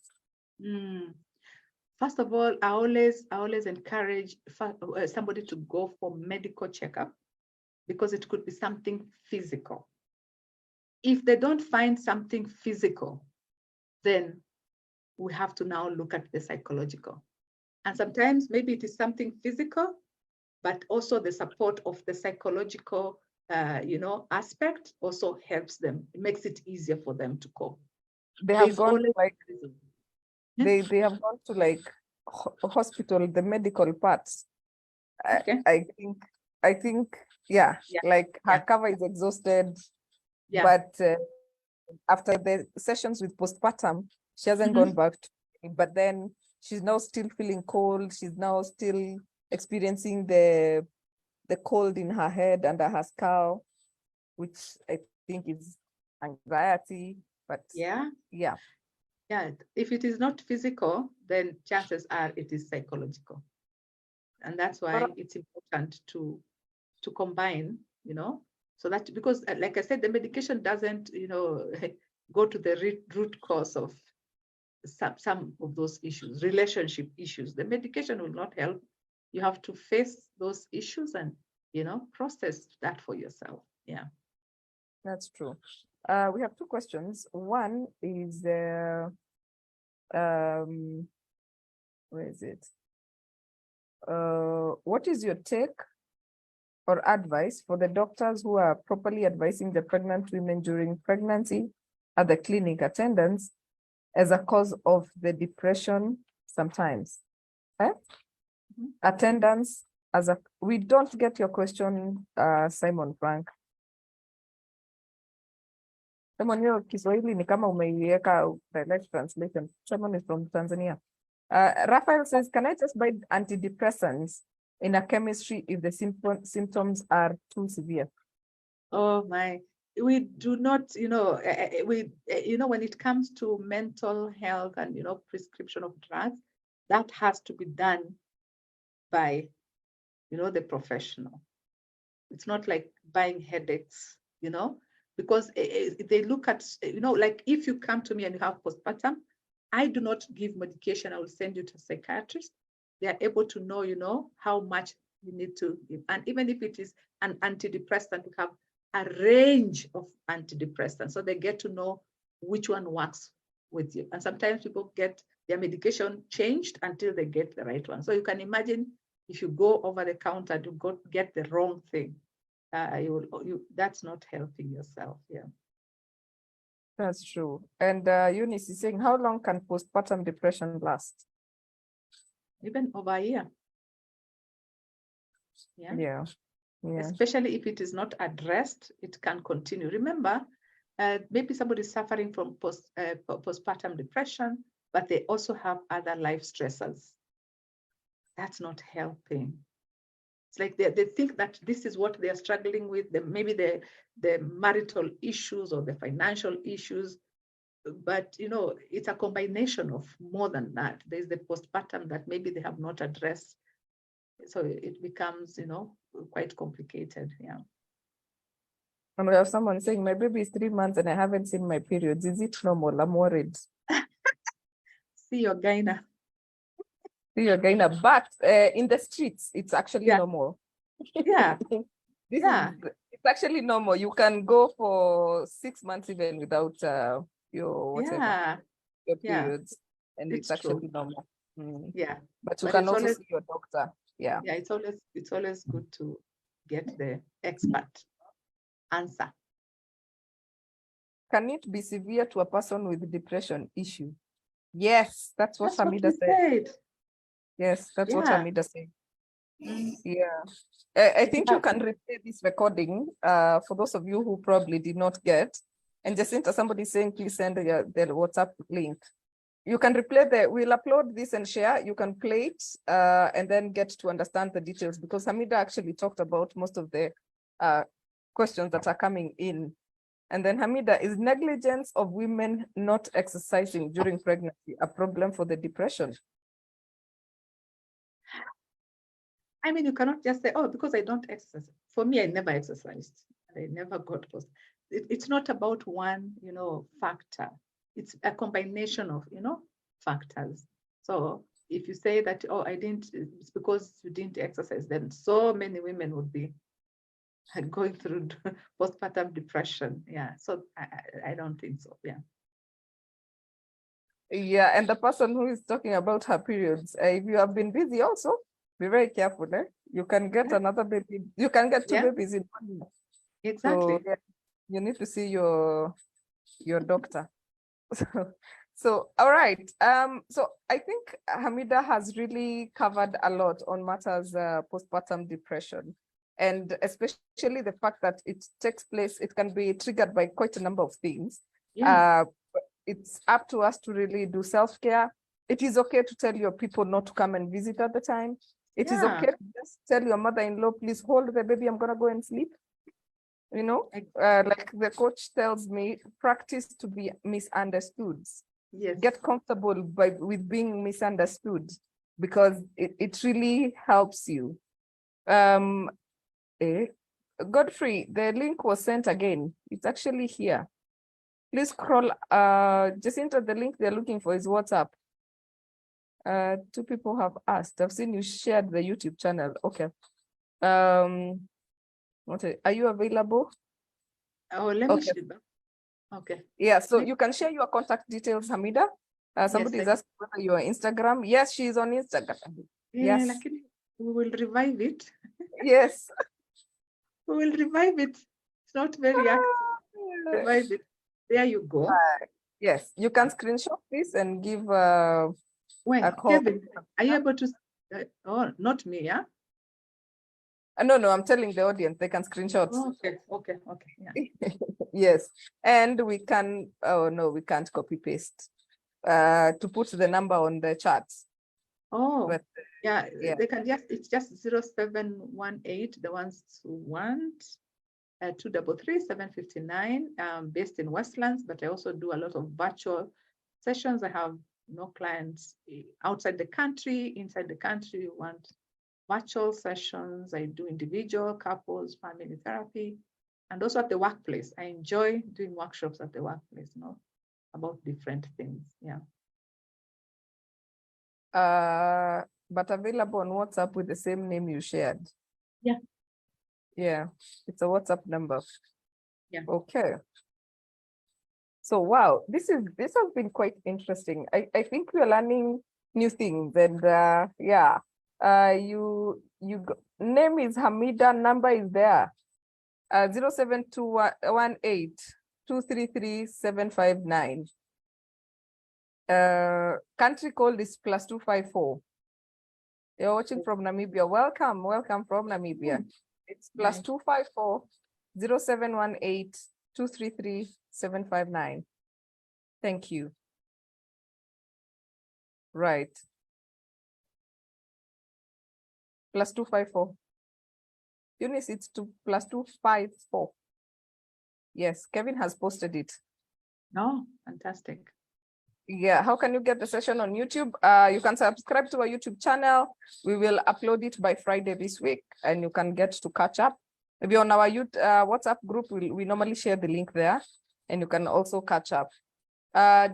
First of all, I always encourage somebody to go for medical checkup, because it could be something physical. If they don't find something physical, then we have to now look at the psychological. And sometimes maybe it is something physical, but also the support of the psychological aspect also helps them. It makes it easier for them to cope. They have They've gone always- like Yeah. they have gone to like hospital, the medical parts. Okay. I think yeah, Yeah. like her Yeah. cover is exhausted, Yeah. but after the sessions with postpartum, she hasn't gone back to it, but then she's now still feeling cold. She's now still experiencing the cold in her head under her skull, which I think is anxiety. But Yeah. yeah. Yeah, if it is not physical, then chances are it is psychological. And that's why it's important to combine, so that, because like I said, the medication doesn't, go to the root cause of some of those issues, relationship issues. The medication will not help. You have to face those issues and, process that for yourself. Yeah. That's true. We have two questions. One is, where is it? What is your take or advice for the doctors who are properly advising the pregnant women during pregnancy at the clinic attendants as a cause of the depression sometimes? Attendance we don't get your question, Simon Frank. Simon, hiyo Kiswahili ni kama umeiweka direct translation. Simon is from Tanzania. Raphael says, can I just buy antidepressants in a chemistry if the symptoms are too severe? Oh my, we do not, when it comes to mental health and, prescription of drugs, that has to be done by, the professional. It's not like buying headaches, because they look at, like if you come to me and you have postpartum, I do not give medication. I will send you to a psychiatrist. They are able to know, how much you need to give. And even if it is an antidepressant, we have a range of antidepressants. So they get to know which one works with you. And sometimes people get their medication changed until they get the right one. So you can imagine if you go over the counter to get the wrong thing, that's not helping yourself. Yeah. That's true. And Eunice is saying, how long can postpartum depression last? Even over a year. Yeah. Especially if it is not addressed, it can continue. Remember, maybe somebody is suffering from postpartum depression, but they also have other life stressors. That's not helping. It's like they think that this is what they are struggling with, maybe the marital issues or the financial issues, but it's a combination of more than that. There's the postpartum that maybe they have not addressed. So it becomes, quite complicated. Yeah. And we have someone saying, my baby is 3 months and I haven't seen my periods. Is it normal? I'm worried. See your gyna. But in the streets, it's actually normal. Yeah. It's actually normal. You can go for 6 months even without your periods, and it's actually normal. Yeah, but you can also see your doctor. Yeah. It's always good to get the expert answer. Can it be severe to a person with depression issue? Yes, that's what That's what Hamida we said. said. Yes, that's what Yeah. Hamida said. Mm. Yeah. I think you Yeah. can replay this recording for those of you who probably did not get. And Jacinta, somebody saying, please send the WhatsApp link. You can replay we'll upload this and share. You can play it and then get to understand the details, because Hamida actually talked about most of the questions that are coming in. And then Hamida, is negligence of women not exercising during pregnancy a problem for the depression? I mean, you cannot just say, oh, because I don't exercise. For me, I never exercised. I never got post. It's not about one, factor. It's a combination of, factors. So if you say that, oh, I didn't, it's because you didn't exercise, then so many women would be going through postpartum depression. Yeah. So I don't think so. Yeah. Yeah, and the person who is talking about her periods, if you have been busy also, be very careful. You can get another baby. You can get two babies in 1 year. Exactly. So you need to see your doctor. So all right. So I think Hamida has really covered a lot on matters postpartum depression, and especially the fact that it takes place. It can be triggered by quite a number of things. Yeah. It's up to us to really do self-care. It is okay to tell your people not to come and visit at the time. It is okay to just tell your mother-in-law, please hold the baby, I'm gonna go and sleep. Like the coach tells me, practice to be misunderstood. Yes. Get comfortable with being misunderstood, because it really helps you. Godfrey, the link was sent again. It's actually here. Please scroll. Jacinta, the link they're looking for is WhatsApp. Two people have asked. I've seen you shared the YouTube channel. Okay. Okay. Are you available? Oh, let me share that. Okay. Yeah, so you can share your contact details, Hamida. Somebody is asking whether you're on Instagram. Yes, she's on Instagram. Yeah, Yes. we will revive it. Yes. We will revive it. It's not very active. Revive it. There you go. Yes, you can screenshot this and give Wait, a call. Kevin, are you able to? Oh, not me, yeah? No, I'm telling the audience they can screenshot. Okay. Yeah. Yes, and we can. Oh no, we can't copy paste. To put the number on the chat. Oh, but, yeah. They can it's just 0718. The ones who want 233-759. Based in Westlands, but I also do a lot of virtual sessions. I have no clients outside the country. Inside the country, you want virtual sessions. I do individual, couples, family therapy, and also at the workplace. I enjoy doing workshops at the workplace, about different things. Yeah. But available on WhatsApp with the same name you shared. Yeah. Yeah, it's a WhatsApp number. Yeah. Okay. So wow, this has been quite interesting. I think we're learning new things, and name is Hamida, number is there. 07218-233-759. Country code is +254. You're watching from Namibia. Welcome from Namibia. It's +254 0718-233-759. Thank you. Right. +254. Eunice, it's +254. Yes, Kevin has posted it. Oh, fantastic. Yeah, how can you get the session on YouTube? You can subscribe to our YouTube channel. We will upload it by Friday this week, and you can get to catch up. Maybe on our WhatsApp group, we normally share the link there, and you can also catch up.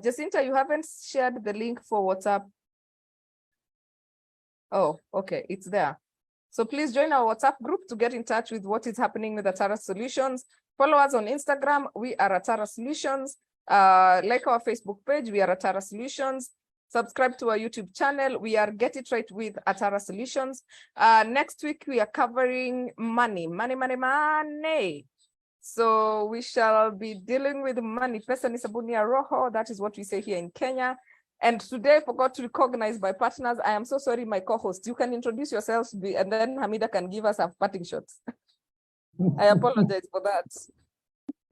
Jacinta, you haven't shared the link for WhatsApp. Oh, okay, it's there. So please join our WhatsApp group to get in touch with what is happening with Atara Solutions. Follow us on Instagram. We are Atara Solutions. Like our Facebook page, we are Atara Solutions. Subscribe to our YouTube channel. We are Get It Right with Atara Solutions. Next week, we are covering money. So we shall be dealing with money. Pesa ni sabuni ya roho. That is what we say here in Kenya. And today, I forgot to recognize my partners. I am so sorry, my co-host. You can introduce yourselves, and then Hamida can give us our parting shots. I apologize for that.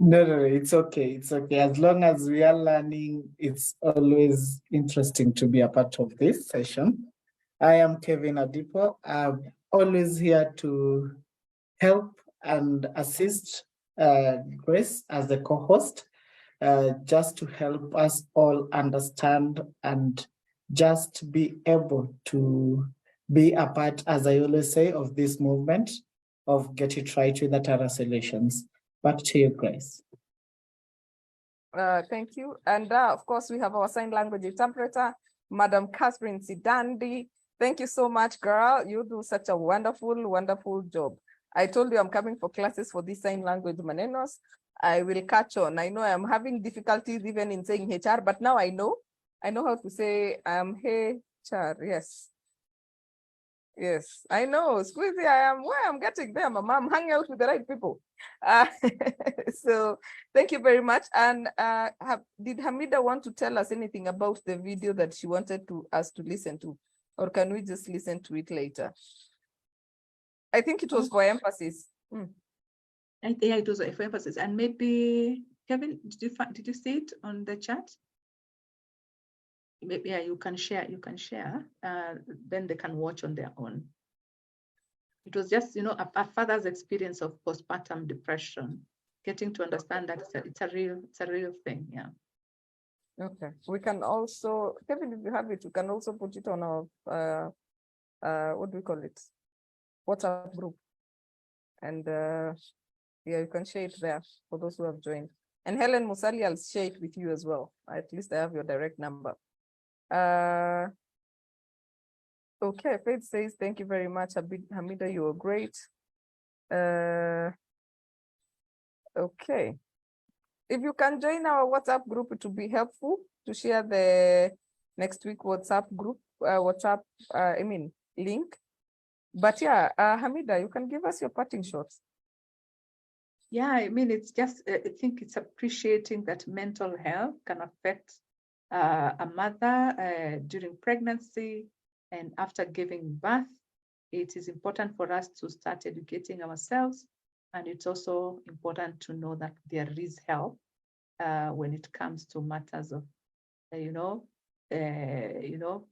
No, it's okay. It's okay. As long as we are learning, it's always interesting to be a part of this session. I am Kevin Adipo. I'm always here to help and assist Grace as the co-host. Just to help us all understand and just be able to be a part, as I always say, of this movement of Get It Right with Atara Solutions. Back to you, Grace. Thank you. And of course, we have our sign language interpreter, Madam Catherine Sidandi. Thank you so much, girl. You do such a wonderful, wonderful job. I told you I'm coming for classes for this sign language manenos. I will catch on. I know I'm having difficulties even in saying HR, but now I know how to say HR. Yes. Yes, I know. Squeezy, I'm getting there, Mama. I'm hanging out with the right people. So thank you very much. And did Hamida want to tell us anything about the video that she wanted us to listen to? Or can we just listen to it later? I think it was for emphasis. Yeah, it was for emphasis. And maybe, Kevin, did you see it on the chat? Maybe, yeah, you can share, then they can watch on their own. It was just, a father's experience of postpartum depression, getting to understand that it's a real thing, yeah. Okay, we can also, Kevin, if you have it, you can also put it on our, what do we call it? WhatsApp group. And yeah, you can share it there for those who have joined. And Helen Musali, I'll share it with you as well. At least I have your direct number. Okay, Faith says, thank you very much, Hamida, you were great. Okay. If you can join our WhatsApp group, it would be helpful to share the next week WhatsApp group, link. But yeah, Hamida, you can give us your parting shots. Yeah, I mean, it's just, I think it's appreciating that mental health can affect a mother during pregnancy and after giving birth. It is important for us to start educating ourselves. And it's also important to know that there is help when it comes to matters of,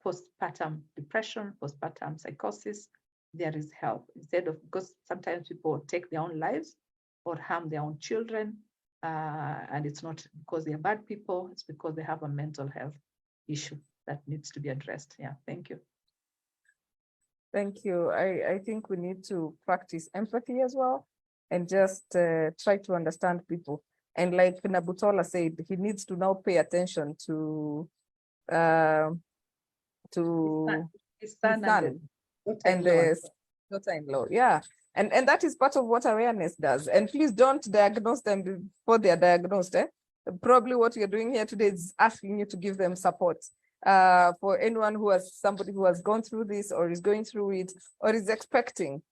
postpartum depression, postpartum psychosis. There is help instead of, because sometimes people take their own lives or harm their own children. And it's not because they are bad people, it's because they have a mental health issue that needs to be addressed. Yeah, thank you. Thank you. I think we need to practice empathy as well and just try to understand people. And like Nabutola said, he needs to now pay attention to his son and the daughter-in-law. Yeah. And that is part of what awareness does. And please don't diagnose them before they are diagnosed. Probably what you're doing here today is asking you to give them support. For anyone who has somebody who has gone through this or is going through it or is expecting,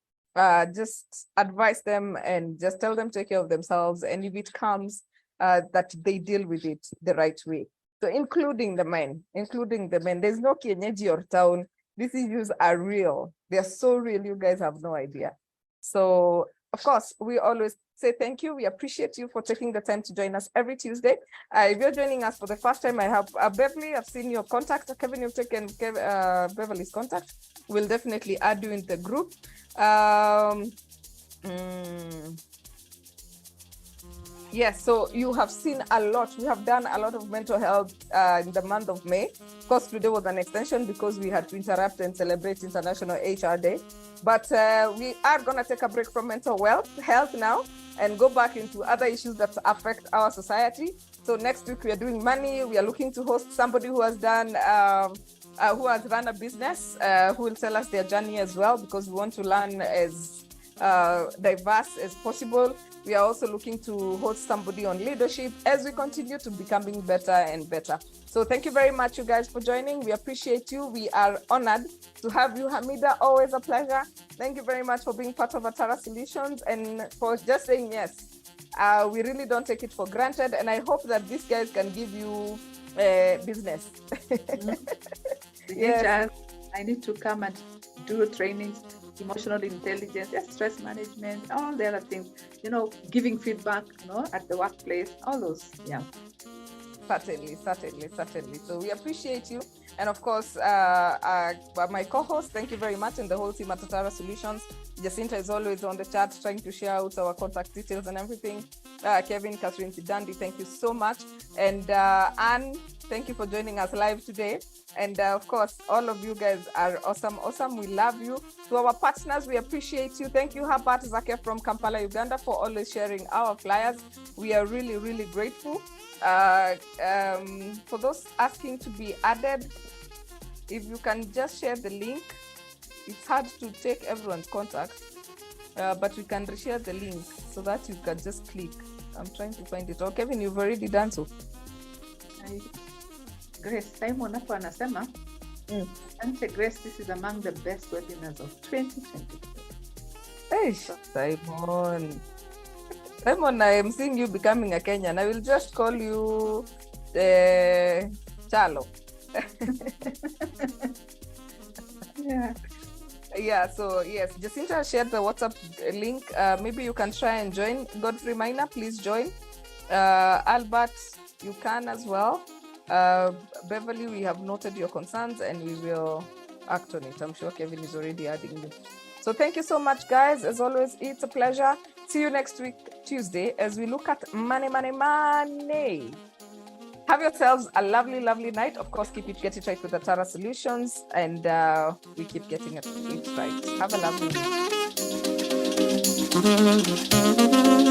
just advise them and just tell them to take care of themselves. And if it comes, that they deal with it the right way. So including the men, there's no kienyeji or town. These issues are real. They're so real, you guys have no idea. So, of course, we always say thank you. We appreciate you for taking the time to join us every Tuesday. If you're joining us for the first time, I have Beverly, I've seen your contact. Kevin, you've taken Beverly's contact. We'll definitely add you in the group. Yes, so you have seen a lot. We have done a lot of mental health in the month of May. Of course, today was an extension because we had to interrupt and celebrate International HR Day. But we are going to take a break from mental health now and go back into other issues that affect our society. So next week we are doing money. We are looking to host somebody who has done, who has run a business, who will tell us their journey as well, because we want to learn as diverse as possible. We are also looking to host somebody on leadership as we continue to becoming better and better. So thank you very much, you guys, for joining. We appreciate you. We are honored to have you, Hamida. Always a pleasure. Thank you very much for being part of Atara Solutions and for just saying yes. We really don't take it for granted, and I hope that these guys can give you business. Yes. I need to come and do trainings, emotional intelligence, stress management, all the other things, giving feedback, at the workplace, all those, yeah. Certainly. So we appreciate you. And of course, my co-host, thank you very much, and the whole team at Atara Solutions. Jacinta is always on the chat trying to share out our contact details and everything. Kevin, Catherine Sidandi, thank you so much. And Anne, thank you for joining us live today. And of course, all of you guys are awesome. We love you. To our partners, we appreciate you. Thank you, Herbert Zake from Kampala, Uganda, for always sharing our flyers. We are really, really grateful. For those asking to be added, if you can just share the link. It's hard to take everyone's contact, but we can reshare the link so that you can just click. I'm trying to find it. Oh, Kevin, you've already done so. Grace, Simon hapo anasema, Ante Grace, this is among the best webinars of 2020. Hey, Simon, I am seeing you becoming a Kenyan. I will just call you Chalo. Yeah, so yes, Jacinta shared the WhatsApp link. Maybe you can try and join. Godfrey Minor, please join. Albert, you can as well. Beverly, we have noted your concerns and we will act on it. I'm sure Kevin is already adding you. So thank you so much, guys. As always, it's a pleasure. See you next week, Tuesday, as we look at money. Have yourselves a lovely night. Of course, keep it right with Atara Solutions, and we keep getting it right. Have a lovely night.